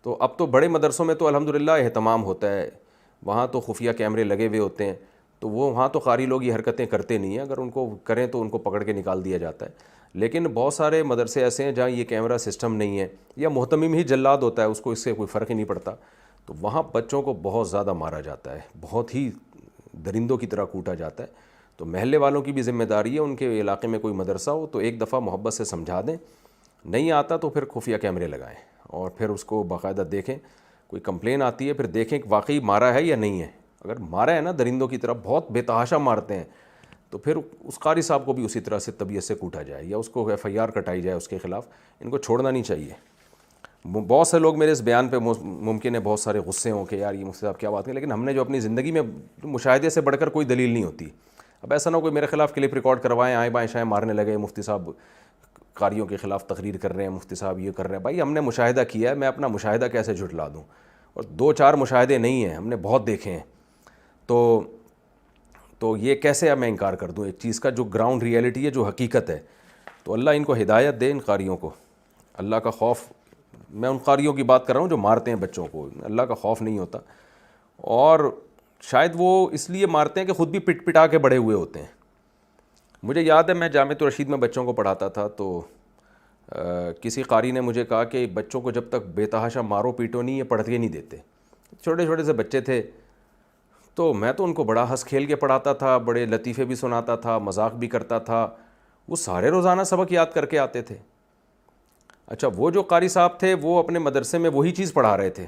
Speaker 2: تو اب تو بڑے مدرسوں میں تو الحمدللہ اہتمام ہوتا ہے, وہاں تو خفیہ کیمرے لگے ہوئے ہوتے ہیں. تو وہاں تو قاری لوگ یہ حرکتیں کرتے نہیں ہیں, اگر ان کو کریں تو ان کو پکڑ کے نکال دیا جاتا ہے. لیکن بہت سارے مدرسے ایسے ہیں جہاں یہ کیمرہ سسٹم نہیں ہے, یا محتمم ہی جلاد ہوتا ہے, اس کو اس سے کوئی فرق ہی نہیں پڑتا. تو وہاں بچوں کو بہت زیادہ مارا جاتا ہے, بہت ہی درندوں کی طرح کوٹا جاتا ہے. تو محلے والوں کی بھی ذمہ داری ہے, ان کے علاقے میں کوئی مدرسہ ہو تو ایک دفعہ محبت سے سمجھا دیں, نہیں آتا تو پھر خفیہ کیمرے لگائیں اور پھر اس کو باقاعدہ دیکھیں. کوئی کمپلین آتی ہے پھر دیکھیں کہ واقعی مارا ہے یا نہیں ہے. اگر مارا ہے نا درندوں کی طرح بہت بے تحاشا مارتے ہیں, تو پھر اس قاری صاحب کو بھی اسی طرح سے طبیعت سے کوٹا جائے, یا اس کو FIR کٹائی جائے اس کے خلاف. ان کو چھوڑنا نہیں چاہیے. بہت سے لوگ میرے اس بیان پہ ممکن ہے بہت سارے غصے ہوں کہ یار یہ مفتی صاحب کیا بات ہے, لیکن ہم نے جو اپنی زندگی میں مشاہدے سے بڑھ کر کوئی دلیل نہیں ہوتی. اب ایسا نہ ہو کوئی میرے خلاف کلپ ریکارڈ کروائیں, آئیں بائیں شائیں مارنے لگے, مفتی صاحب قاریوں کے خلاف تقریر کر رہے ہیں, مفتی صاحب یہ کر رہے ہیں. بھائی ہم نے مشاہدہ کیا ہے, میں اپنا مشاہدہ کیسے جھٹلا دوں؟ اور 2-4 مشاہدے نہیں ہیں, ہم نے بہت دیکھے ہیں. تو یہ کیسے اب میں انکار کر دوں ایک چیز کا جو گراؤنڈ ریئلٹی ہے, جو حقیقت ہے. تو اللہ ان کو ہدایت دے, ان قاریوں کو اللہ کا خوف. میں ان قاریوں کی بات کر رہا ہوں جو مارتے ہیں بچوں کو, اللہ کا خوف نہیں ہوتا. اور شاید وہ اس لیے مارتے ہیں کہ خود بھی پٹ پٹا کے بڑے ہوئے ہوتے ہیں. مجھے یاد ہے میں جامعۃ الرشید میں بچوں کو پڑھاتا تھا, تو کسی قاری نے مجھے کہا کہ بچوں کو جب تک بے تحاشا مارو پیٹو نہیں, یہ پڑھ کے نہیں دیتے. چھوٹے چھوٹے سے بچے تھے, تو میں تو ان کو بڑا ہنس کھیل کے پڑھاتا تھا, بڑے لطیفے بھی سناتا تھا, مذاق بھی کرتا تھا. وہ سارے روزانہ سبق یاد کر کے آتے تھے. اچھا, وہ جو قاری صاحب تھے وہ اپنے مدرسے میں وہی چیز پڑھا رہے تھے,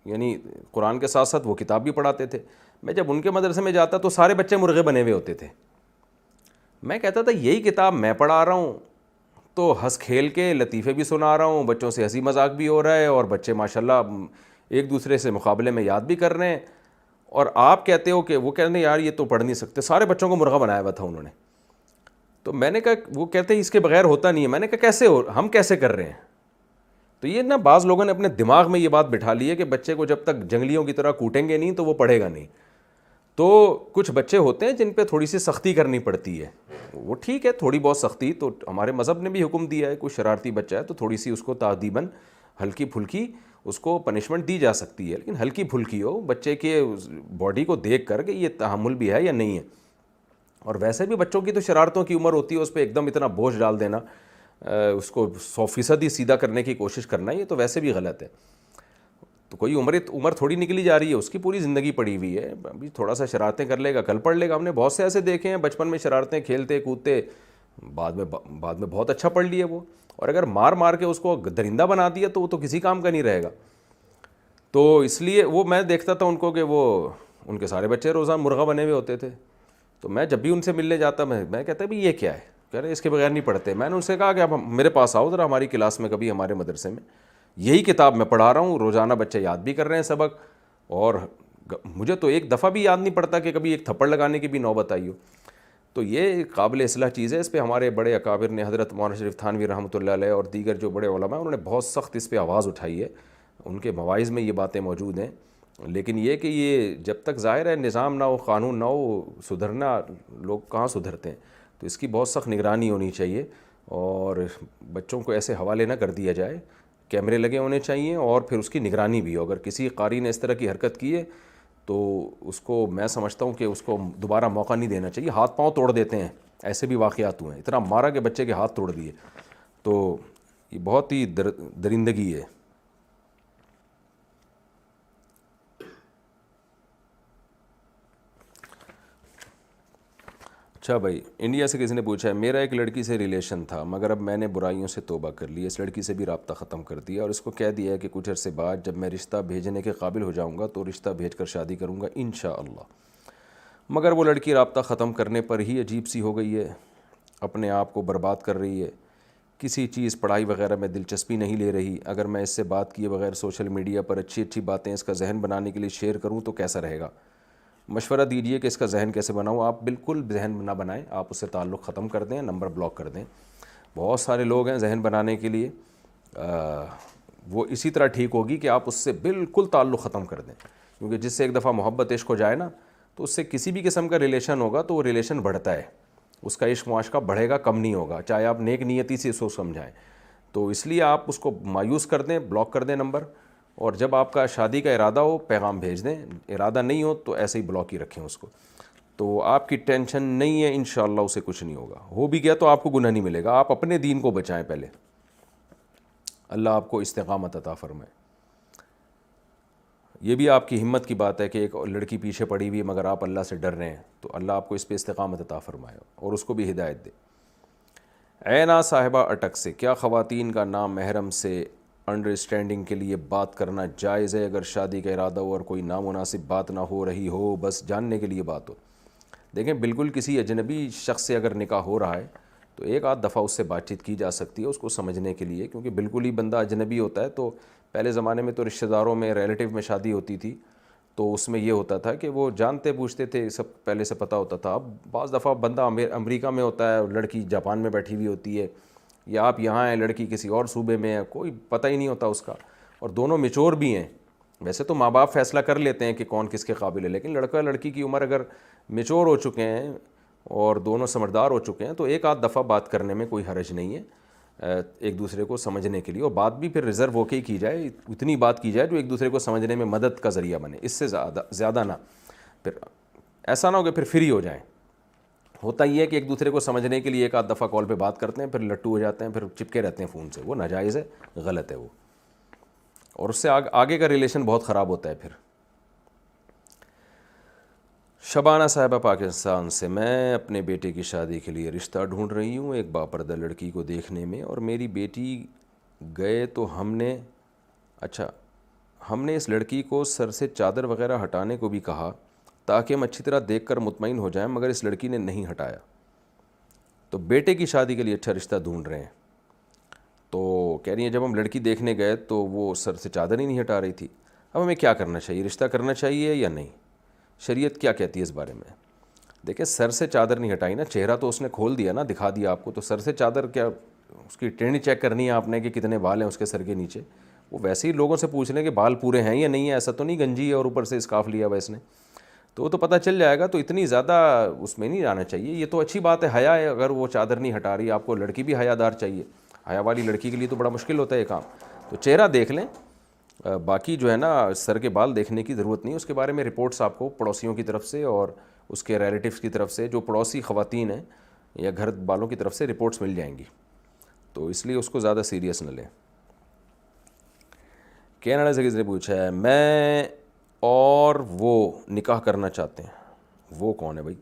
Speaker 2: یعنی قرآن کے ساتھ ساتھ وہ کتاب بھی پڑھاتے تھے. میں جب ان کے مدرسے میں جاتا تو سارے بچے مرغے بنے ہوئے ہوتے تھے. میں کہتا تھا یہی کتاب میں پڑھا رہا ہوں, تو ہنس کھیل کے لطیفے بھی سنا رہا ہوں, بچوں سے ہنسی مذاق بھی ہو رہا ہے, اور بچے ماشاءاللہ ایک دوسرے سے مقابلے میں یاد بھی کر رہے ہیں. اور آپ کہتے ہو کہ وہ کہتے ہیں یار یہ تو پڑھ نہیں سکتے. سارے بچوں کو مرغا بنایا ہوا تھا انہوں نے. تو میں نے کہا, وہ کہتے ہیں اس کے بغیر ہوتا نہیں ہے. میں نے کہا کیسے ہم کیسے کر رہے ہیں؟ تو یہ نا بعض لوگوں نے اپنے دماغ میں یہ بات بٹھا لی ہے کہ بچے کو جب تک جنگلیوں کی طرح کوٹیں گے نہیں تو وہ پڑھے گا نہیں. تو کچھ بچے ہوتے ہیں جن پہ تھوڑی سی سختی کرنی پڑتی ہے. وہ ٹھیک ہے, تھوڑی بہت سختی تو ہمارے مذہب نے بھی حکم دیا ہے. کوئی شرارتی بچہ ہے تو تھوڑی سی اس کو تادیباً ہلکی پھلکی اس کو پنشمنٹ دی جا سکتی ہے, لیکن ہلکی پھلکی ہو, بچے کے باڈی کو دیکھ کر کہ یہ تحمل بھی ہے یا نہیں ہے. اور ویسے بھی بچوں کی تو شرارتوں کی عمر ہوتی ہے, اس پہ ایک دم اتنا بوجھ ڈال دینا, اس کو 100% ہی سیدھا کرنے کی کوشش کرنا, یہ تو ویسے بھی غلط ہے. تو کوئی عمر تھوڑی نکلی جا رہی ہے، اس کی پوری زندگی پڑی ہوئی ہے، ابھی تھوڑا سا شرارتیں کر لے گا، کل پڑھ لے گا. ہم نے بہت سے ایسے دیکھے ہیں بچپن میں شرارتیں کھیلتے کودتے، بعد میں بہت اچھا پڑھ لیے وہ. اور اگر مار مار کے اس کو درندہ بنا دیا تو وہ تو کسی کام کا نہیں رہے گا. تو اس لیے وہ میں دیکھتا تھا ان کو کہ وہ ان کے سارے بچے روزانہ مرغا بنے ہوئے ہوتے تھے. تو میں جب بھی ان سے ملنے جاتا میں کہتا بھائی یہ کیا ہے، کہہ رہے اس کے بغیر نہیں پڑھتے. میں نے ان سے کہا کہ اب میرے پاس آؤ ذرا ہماری کلاس میں کبھی، ہمارے مدرسے میں یہی کتاب میں پڑھا رہا ہوں، روزانہ بچے یاد بھی کر رہے ہیں سبق، اور مجھے تو ایک دفعہ بھی یاد نہیں پڑتا کہ کبھی ایک تھپڑ لگانے کی بھی نوبت آئی ہو. تو یہ قابل اصلاح چیز ہے. اس پہ ہمارے بڑے اکابر نے، حضرت مولانا شریف تھانوی رحمۃ اللہ علیہ اور دیگر جو بڑے علماء ہیں، انہوں نے بہت سخت اس پہ آواز اٹھائی ہے. ان کے مواعظ میں یہ باتیں موجود ہیں. لیکن یہ کہ یہ جب تک ظاہر ہے نظام نہ ہو، قانون نہ ہو، سدھرنا لوگ کہاں سدھرتے ہیں. تو اس کی بہت سخت نگرانی ہونی چاہیے، اور بچوں کو ایسے حوالے نہ کر دیا جائے. کیمرے لگے ہونے چاہیے، اور پھر اس کی نگرانی بھی ہو. اگر کسی قاری نے اس طرح کی حرکت کی ہے تو اس کو، میں سمجھتا ہوں کہ اس کو دوبارہ موقع نہیں دینا چاہیے. ہاتھ پاؤں توڑ دیتے ہیں، ایسے بھی واقعات ہوئے ہیں، اتنا مارا کہ بچے کے ہاتھ توڑ دیے. تو یہ بہت ہی درندگی ہے. اچھا بھائی، انڈیا سے کسی نے پوچھا ہے، میرا ایک لڑکی سے ریلیشن تھا، مگر اب میں نے برائیوں سے توبہ کر لی، اس لڑکی سے بھی رابطہ ختم کر دیا، اور اس کو کہہ دیا ہے کہ کچھ عرصے بعد جب میں رشتہ بھیجنے کے قابل ہو جاؤں گا تو رشتہ بھیج کر شادی کروں گا انشاءاللہ. مگر وہ لڑکی رابطہ ختم کرنے پر ہی عجیب سی ہو گئی ہے، اپنے آپ کو برباد کر رہی ہے، کسی چیز پڑھائی وغیرہ میں دلچسپی نہیں لے رہی. اگر میں اس سے بات کیے بغیر سوشل میڈیا پر اچھی اچھی باتیں اس کا ذہن بنانے کے لیے شیئر کروں تو کیسا رہے گا؟ مشورہ دیجیے کہ اس کا ذہن کیسے بناؤں. آپ بالکل ذہن نہ بنائیں، آپ اس سے تعلق ختم کر دیں، نمبر بلاک کر دیں. بہت سارے لوگ ہیں ذہن بنانے کے لیے، وہ اسی طرح ٹھیک ہوگی کہ آپ اس سے بالکل تعلق ختم کر دیں. کیونکہ جس سے ایک دفعہ محبت عشق ہو جائے نا، تو اس سے کسی بھی قسم کا ریلیشن ہوگا تو وہ ریلیشن بڑھتا ہے، اس کا عشق معاشقہ بڑھے گا، کم نہیں ہوگا، چاہے آپ نیک نیتی سے اس کو سمجھائیں. تو اس لیے آپ اس کو مایوس کر دیں، بلاک کر دیں نمبر. اور جب آپ کا شادی کا ارادہ ہو پیغام بھیج دیں، ارادہ نہیں ہو تو ایسے ہی بلاک ہی رکھیں اس کو. تو آپ کی ٹینشن نہیں ہے، انشاءاللہ اسے کچھ نہیں ہوگا. ہو بھی گیا تو آپ کو گناہ نہیں ملے گا. آپ اپنے دین کو بچائیں پہلے، اللہ آپ کو استقامت عطا فرمائے. یہ بھی آپ کی ہمت کی بات ہے کہ ایک لڑکی پیچھے پڑی ہوئی ہے مگر آپ اللہ سے ڈر رہے ہیں، تو اللہ آپ کو اس پہ استقامت عطا فرمائے اور اس کو بھی ہدایت دے. عینا صاحبہ اٹک سے، کیا خواتین کا نام محرم سے انڈرسٹینڈنگ کے لیے بات کرنا جائز ہے اگر شادی کا ارادہ ہو اور کوئی نامناسب بات نہ ہو رہی ہو، بس جاننے کے لیے بات ہو؟ دیکھیں، بالکل کسی اجنبی شخص سے اگر نکاح ہو رہا ہے تو ایک آدھ دفعہ اس سے بات چیت کی جا سکتی ہے اس کو سمجھنے کے لیے، کیونکہ بالکل ہی بندہ اجنبی ہوتا ہے. تو پہلے زمانے میں تو رشتہ داروں میں، ریلیٹیو میں شادی ہوتی تھی تو اس میں یہ ہوتا تھا کہ وہ جانتے پوچھتے تھے، سب پہلے سے پتہ ہوتا تھا. اب بعض دفعہ بندہ امریکہ میں ہوتا ہے، لڑکی جاپان میں بیٹھی ہوئی ہوتی ہے، یا آپ یہاں ہیں، لڑکی کسی اور صوبے میں ہے، کوئی پتہ ہی نہیں ہوتا اس کا، اور دونوں میچور بھی ہیں. ویسے تو ماں باپ فیصلہ کر لیتے ہیں کہ کون کس کے قابل ہے، لیکن لڑکا لڑکی کی عمر اگر میچور ہو چکے ہیں اور دونوں سمجھدار ہو چکے ہیں تو ایک آدھ دفعہ بات کرنے میں کوئی حرج نہیں ہے ایک دوسرے کو سمجھنے کے لیے. اور بات بھی پھر ریزرو ہو کے ہی کی جائے، اتنی بات کی جائے جو ایک دوسرے کو سمجھنے میں مدد کا ذریعہ بنے، اس سے زیادہ نہ. پھر ایسا نہ ہو کہ پھر فری ہو جائیں. ہوتا یہ ہے کہ ایک دوسرے کو سمجھنے کے لیے ایک آدھ دفعہ کال پہ بات کرتے ہیں، پھر لٹو ہو جاتے ہیں، پھر چپکے رہتے ہیں فون سے. وہ ناجائز ہے، غلط ہے وہ، اور اس سے آگے کا ریلیشن بہت خراب ہوتا ہے پھر. شبانہ صاحبہ پاکستان سے، میں اپنے بیٹے کی شادی کے لیے رشتہ ڈھونڈ رہی ہوں ایک باپردہ لڑکی کو دیکھنے میں، اور میری بیٹی گئے تو ہم نے اس لڑکی کو سر سے چادر وغیرہ ہٹانے کو بھی کہا تاکہ ہم اچھی طرح دیکھ کر مطمئن ہو جائیں، مگر اس لڑکی نے نہیں ہٹایا. تو بیٹے کی شادی کے لیے اچھا رشتہ ڈھونڈ رہے ہیں. تو کہہ رہی ہیں جب ہم لڑکی دیکھنے گئے تو وہ سر سے چادر ہی نہیں ہٹا رہی تھی. اب ہمیں کیا کرنا چاہیے؟ رشتہ کرنا چاہیے یا نہیں؟ شریعت کیا کہتی ہے اس بارے میں؟ دیکھیں، سر سے چادر نہیں ہٹائی نا، چہرہ تو اس نے کھول دیا نا، دکھا دیا آپ کو. تو سر سے چادر کیا، اس کی ٹریننگ چیک کرنی ہے آپ نے کہ کتنے بال ہیں اس کے سر کے نیچے. وہ ویسے ہی لوگوں سے پوچھ لیں کہ بال پورے ہیں یا نہیں ہے، ایسا تو نہیں گنجی ہے اور اوپر سے اسکارف لیا ہوا اس نے، تو وہ تو پتہ چل جائے گا. تو اتنی زیادہ اس میں نہیں آنا چاہیے. یہ تو اچھی بات ہے، حیا ہے، اگر وہ چادر نہیں ہٹا رہی. آپ کو لڑکی بھی حیا دار چاہیے، حیا والی لڑکی کے لیے تو بڑا مشکل ہوتا ہے یہ کام. تو چہرہ دیکھ لیں، باقی جو ہے نا سر کے بال دیکھنے کی ضرورت نہیں. اس کے بارے میں رپورٹس آپ کو پڑوسیوں کی طرف سے اور اس کے ریلیٹیوز کی طرف سے، جو پڑوسی خواتین ہیں یا گھر والوں کی طرف سے رپورٹس مل جائیں گی. تو اس لیے اس کو زیادہ سیریس نہ لیں. کینیڈا سے کسی نے پوچھا ہے میں اور وہ نکاح کرنا چاہتے ہیں. وہ کون ہے بھائی؟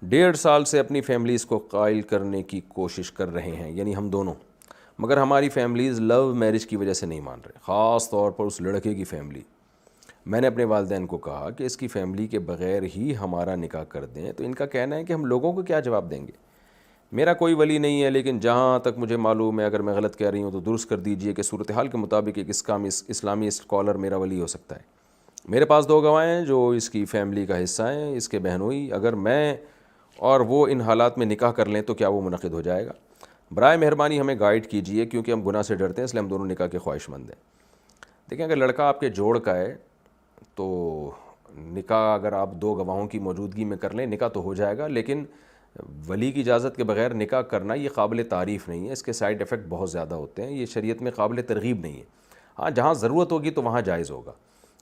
Speaker 2: 1.5 سال سے اپنی فیملیز کو قائل کرنے کی کوشش کر رہے ہیں، یعنی ہم دونوں، مگر ہماری فیملیز لو میرج کی وجہ سے نہیں مان رہے، خاص طور پر اس لڑکے کی فیملی. میں نے اپنے والدین کو کہا کہ اس کی فیملی کے بغیر ہی ہمارا نکاح کر دیں، تو ان کا کہنا ہے کہ ہم لوگوں کو کیا جواب دیں گے. میرا کوئی ولی نہیں ہے، لیکن جہاں تک مجھے معلوم ہے، اگر میں غلط کہہ رہی ہوں تو درست کر دیجئے، کہ صورتحال کے مطابق ایک اسلامی اسکالر میرا ولی ہو سکتا ہے. میرے پاس 2 گواہ ہیں جو اس کی فیملی کا حصہ ہیں، اس کے بہنوئی. اگر میں اور وہ ان حالات میں نکاح کر لیں تو کیا وہ منعقد ہو جائے گا؟ برائے مہربانی ہمیں گائیڈ کیجئے، کیونکہ ہم گناہ سے ڈرتے ہیں، اس لیے ہم دونوں نکاح کے خواہش مند ہیں. دیکھیں، اگر لڑکا آپ کے جوڑ کا ہے تو نکاح اگر آپ 2 گواہوں کی موجودگی میں کر لیں نکاح تو ہو جائے گا، لیکن ولی کی اجازت کے بغیر نکاح کرنا یہ قابل تعریف نہیں ہے. اس کے سائیڈ ایفیکٹ بہت زیادہ ہوتے ہیں، یہ شریعت میں قابل ترغیب نہیں ہے. ہاں، جہاں ضرورت ہوگی تو وہاں جائز ہوگا.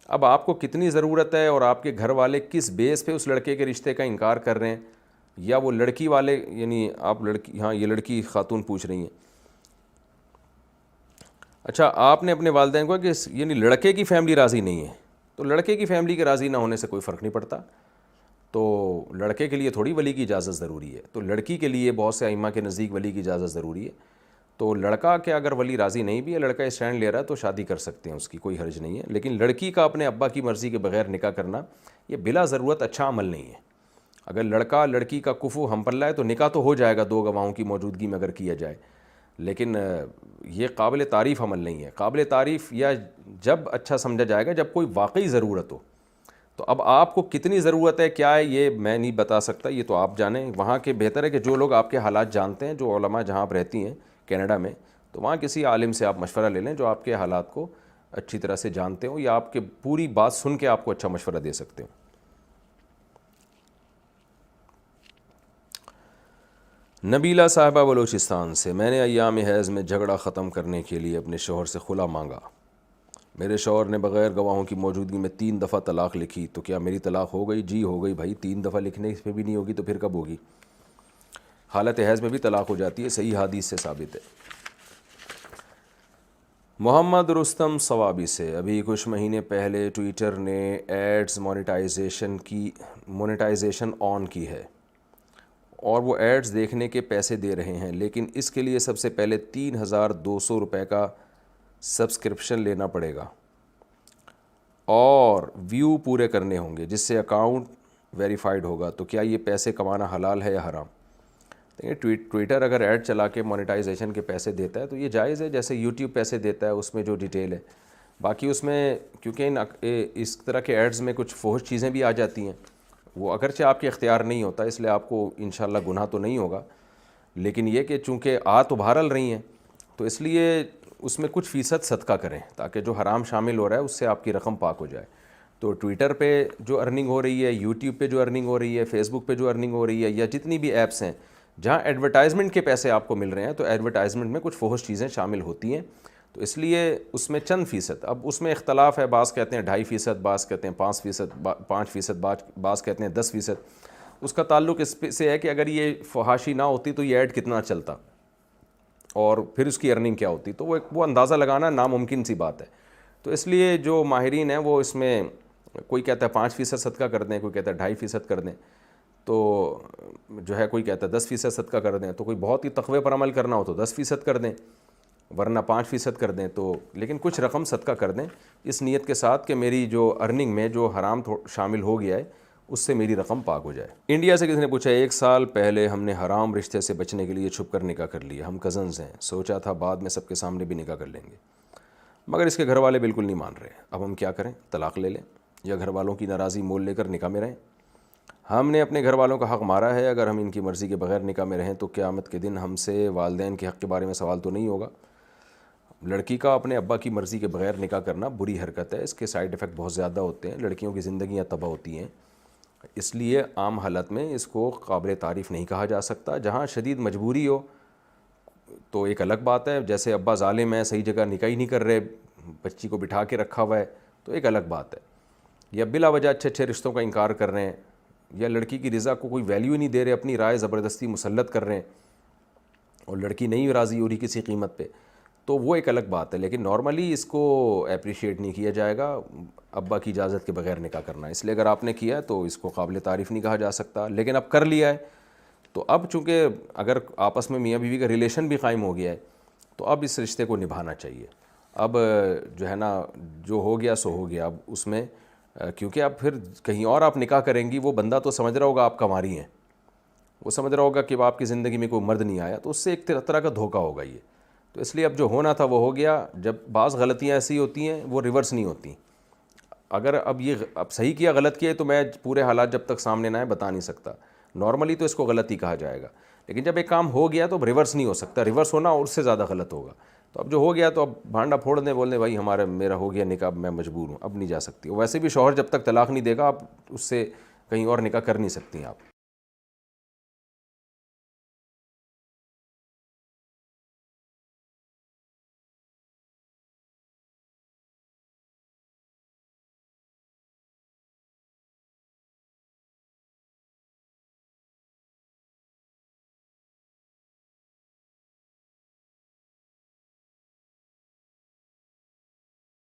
Speaker 2: اب آپ کو کتنی ضرورت ہے اور آپ کے گھر والے کس بیس پہ اس لڑکے کے رشتے کا انکار کر رہے ہیں، یا وہ لڑکی والے، یعنی آپ لڑکی، ہاں یہ لڑکی خاتون پوچھ رہی ہیں. اچھا، آپ نے اپنے والدین کو کہ یعنی لڑکے کی فیملی راضی نہیں ہے، تو لڑکے کی فیملی کے راضی نہ ہونے سے کوئی فرق نہیں پڑتا. تو لڑکے کے لیے تھوڑی ولی کی اجازت ضروری ہے، تو لڑکی کے لیے بہت سے ائمہ کے نزدیک ولی کی اجازت ضروری ہے. تو لڑکا کہ اگر ولی راضی نہیں بھی ہے، لڑکا اسٹینڈ لے رہا ہے تو شادی کر سکتے ہیں، اس کی کوئی حرج نہیں ہے. لیکن لڑکی کا اپنے ابا کی مرضی کے بغیر نکاح کرنا یہ بلا ضرورت اچھا عمل نہیں ہے. اگر لڑکا لڑکی کا کفو ہم پلہ ہے تو نکاح تو ہو جائے گا 2 گواہوں کی موجودگی میں اگر کیا جائے، لیکن یہ قابل تعریف عمل نہیں ہے. قابل تعریف یا جب اچھا سمجھا جائے گا جب کوئی واقعی ضرورت ہو. تو اب آپ کو کتنی ضرورت ہے، کیا ہے، یہ میں نہیں بتا سکتا، یہ تو آپ جانیں. وہاں کے بہتر ہے کہ جو لوگ آپ کے حالات جانتے ہیں، جو علماء جہاں آپ رہتی ہیں کینیڈا میں، تو وہاں کسی عالم سے آپ مشورہ لے لیں جو آپ کے حالات کو اچھی طرح سے جانتے ہوں، یا آپ کے پوری بات سن کے آپ کو اچھا مشورہ دے سکتے ہوں. نبیلہ صاحبہ بلوچستان سے، میں نے ایام حیض میں جھگڑا ختم کرنے کے لیے اپنے شوہر سے خلا مانگا. میرے شوہر نے بغیر گواہوں کی موجودگی میں 3 دفعہ طلاق لکھی، تو کیا میری طلاق ہو گئی؟ جی ہو گئی بھائی، 3 دفعہ لکھنے پہ بھی نہیں ہوگی تو پھر کب ہوگی؟ حالت حیض میں بھی طلاق ہو جاتی ہے، صحیح حدیث سے ثابت ہے. محمد رستم صوابی سے، ابھی کچھ مہینے پہلے ٹویٹر نے ایڈز مونیٹائزیشن آن کی ہے اور وہ ایڈز دیکھنے کے پیسے دے رہے ہیں، لیکن اس کے لیے سب سے پہلے 3200 روپے کا سبسکرپشن لینا پڑے گا اور ویو پورے کرنے ہوں گے جس سے اکاؤنٹ ویریفائڈ ہوگا. تو کیا یہ پیسے کمانا حلال ہے یا حرام؟ دیکھیں، ٹویٹر اگر ایڈ چلا کے مونیٹائزیشن کے پیسے دیتا ہے تو یہ جائز ہے، جیسے یوٹیوب پیسے دیتا ہے اس میں جو ڈیٹیل ہے. باقی اس میں کیونکہ اس طرح کے ایڈز میں کچھ فحش چیزیں بھی آ جاتی ہیں، وہ اگرچہ آپ کے اختیار نہیں ہوتا، اس لیے آپ کو انشاءاللہ گناہ تو نہیں ہوگا، لیکن یہ کہ چونکہ تو بہرحال رہی ہیں، تو اس لیے اس میں کچھ فیصد صدقہ کریں تاکہ جو حرام شامل ہو رہا ہے اس سے آپ کی رقم پاک ہو جائے. تو ٹویٹر پہ جو ارننگ ہو رہی ہے، یوٹیوب پہ جو ارننگ ہو رہی ہے، فیس بک پہ جو ارننگ ہو رہی ہے، یا جتنی بھی ایپس ہیں جہاں ایڈورٹائزمنٹ کے پیسے آپ کو مل رہے ہیں، تو ایڈورٹائزمنٹ میں کچھ فحش چیزیں شامل ہوتی ہیں، تو اس لیے اس میں چند فیصد، اب اس میں اختلاف ہے، بعض کہتے ہیں 2.5%، بعض کہتے ہیں 5%، بعض کہتے ہیں 10%. اس کا تعلق اس سے ہے کہ اگر یہ فحاشی نہ ہوتی تو یہ ایڈ کتنا چلتا اور پھر اس کی ارننگ کیا ہوتی، تو وہ اندازہ لگانا ناممکن سی بات ہے. تو اس لیے جو ماہرین ہیں وہ اس میں کوئی کہتا ہے 5% صدقہ کر دیں، کوئی کہتا ہے 2.5% کر دیں، تو جو ہے کوئی کہتا ہے 10% صدقہ کر دیں، تو کوئی بہت ہی تقوی پر عمل کرنا ہو تو 10% کر دیں، ورنہ 5% کر دیں. تو لیکن کچھ رقم صدقہ کر دیں اس نیت کے ساتھ کہ میری جو ارننگ میں جو حرام شامل ہو گیا ہے اس سے میری رقم پاک ہو جائے. انڈیا سے کسی نے پوچھا، 1 سال پہلے ہم نے حرام رشتے سے بچنے کے لیے چھپ کر نکاح کر لیا. ہم کزنز ہیں، سوچا تھا بعد میں سب کے سامنے بھی نکاح کر لیں گے، مگر اس کے گھر والے بالکل نہیں مان رہے. اب ہم کیا کریں؟ طلاق لے لیں یا گھر والوں کی ناراضی مول لے کر نکاح میں رہیں؟ ہم نے اپنے گھر والوں کا حق مارا ہے، اگر ہم ان کی مرضی کے بغیر نکاح میں رہیں تو قیامت کے دن ہم سے والدین کے حق کے بارے میں سوال تو نہیں ہوگا. لڑکی کا اپنے ابا کی مرضی کے بغیر نکاح کرنا بری حرکت ہے، اس کے سائیڈ ایفیکٹ بہت زیادہ ہوتے ہیں، لڑکیوں کی زندگیاں تباہ ہوتی ہیں. اس لیے عام حالت میں اس کو قابل تعریف نہیں کہا جا سکتا. جہاں شدید مجبوری ہو تو ایک الگ بات ہے، جیسے ابا ظالم ہے، صحیح جگہ نکاح ہی نہیں کر رہے، بچی کو بٹھا کے رکھا ہوا ہے، تو ایک الگ بات ہے. یا بلا وجہ اچھے رشتوں کا انکار کر رہے ہیں، یا لڑکی کی رضا کو کوئی ویلیو ہی نہیں دے رہے، اپنی رائے زبردستی مسلط کر رہے ہیں اور لڑکی نہیں راضی ہو رہی کسی قیمت پہ، تو وہ ایک الگ بات ہے، لیکن نارملی اس کو اپریشیٹ نہیں کیا جائے گا ابا کی اجازت کے بغیر نکاح کرنا. اس لیے اگر آپ نے کیا تو اس کو قابل تعریف نہیں کہا جا سکتا، لیکن اب کر لیا ہے تو اب چونکہ اگر آپس میں میاں بیوی کا ریلیشن بھی قائم ہو گیا ہے تو اب اس رشتے کو نبھانا چاہیے. اب جو ہے نا جو ہو گیا سو ہو گیا. اب اس میں کیونکہ اب پھر کہیں اور آپ نکاح کریں گی، وہ بندہ تو سمجھ رہا ہوگا آپ کنواری ہیں، وہ سمجھ رہا ہوگا کہ اب آپ کی زندگی میں کوئی مرد نہیں آیا، تو اس سے ایک طرح کا دھوکہ ہوگا یہ. تو اس لیے اب جو ہونا تھا وہ ہو گیا. جب بعض غلطیاں ایسی ہوتی ہیں وہ ریورس نہیں ہوتی. اگر اب صحیح کیا غلط کیا تو میں پورے حالات جب تک سامنے نہ آئے بتا نہیں سکتا. نارملی تو اس کو غلط ہی کہا جائے گا، لیکن جب ایک کام ہو گیا تو اب ریورس نہیں ہو سکتا. ریورس ہونا اور اس سے زیادہ غلط ہوگا. تو اب جو ہو گیا تو اب بھانڈا پھوڑ دیں، بول دیں بھائی میرا ہو گیا نکاح، میں مجبور ہوں، اب نہیں جا سکتی. ویسے بھی شوہر جب تک طلاق نہیں دے گا آپ اس سے کہیں اور نکاح کر نہیں سکتی آپ.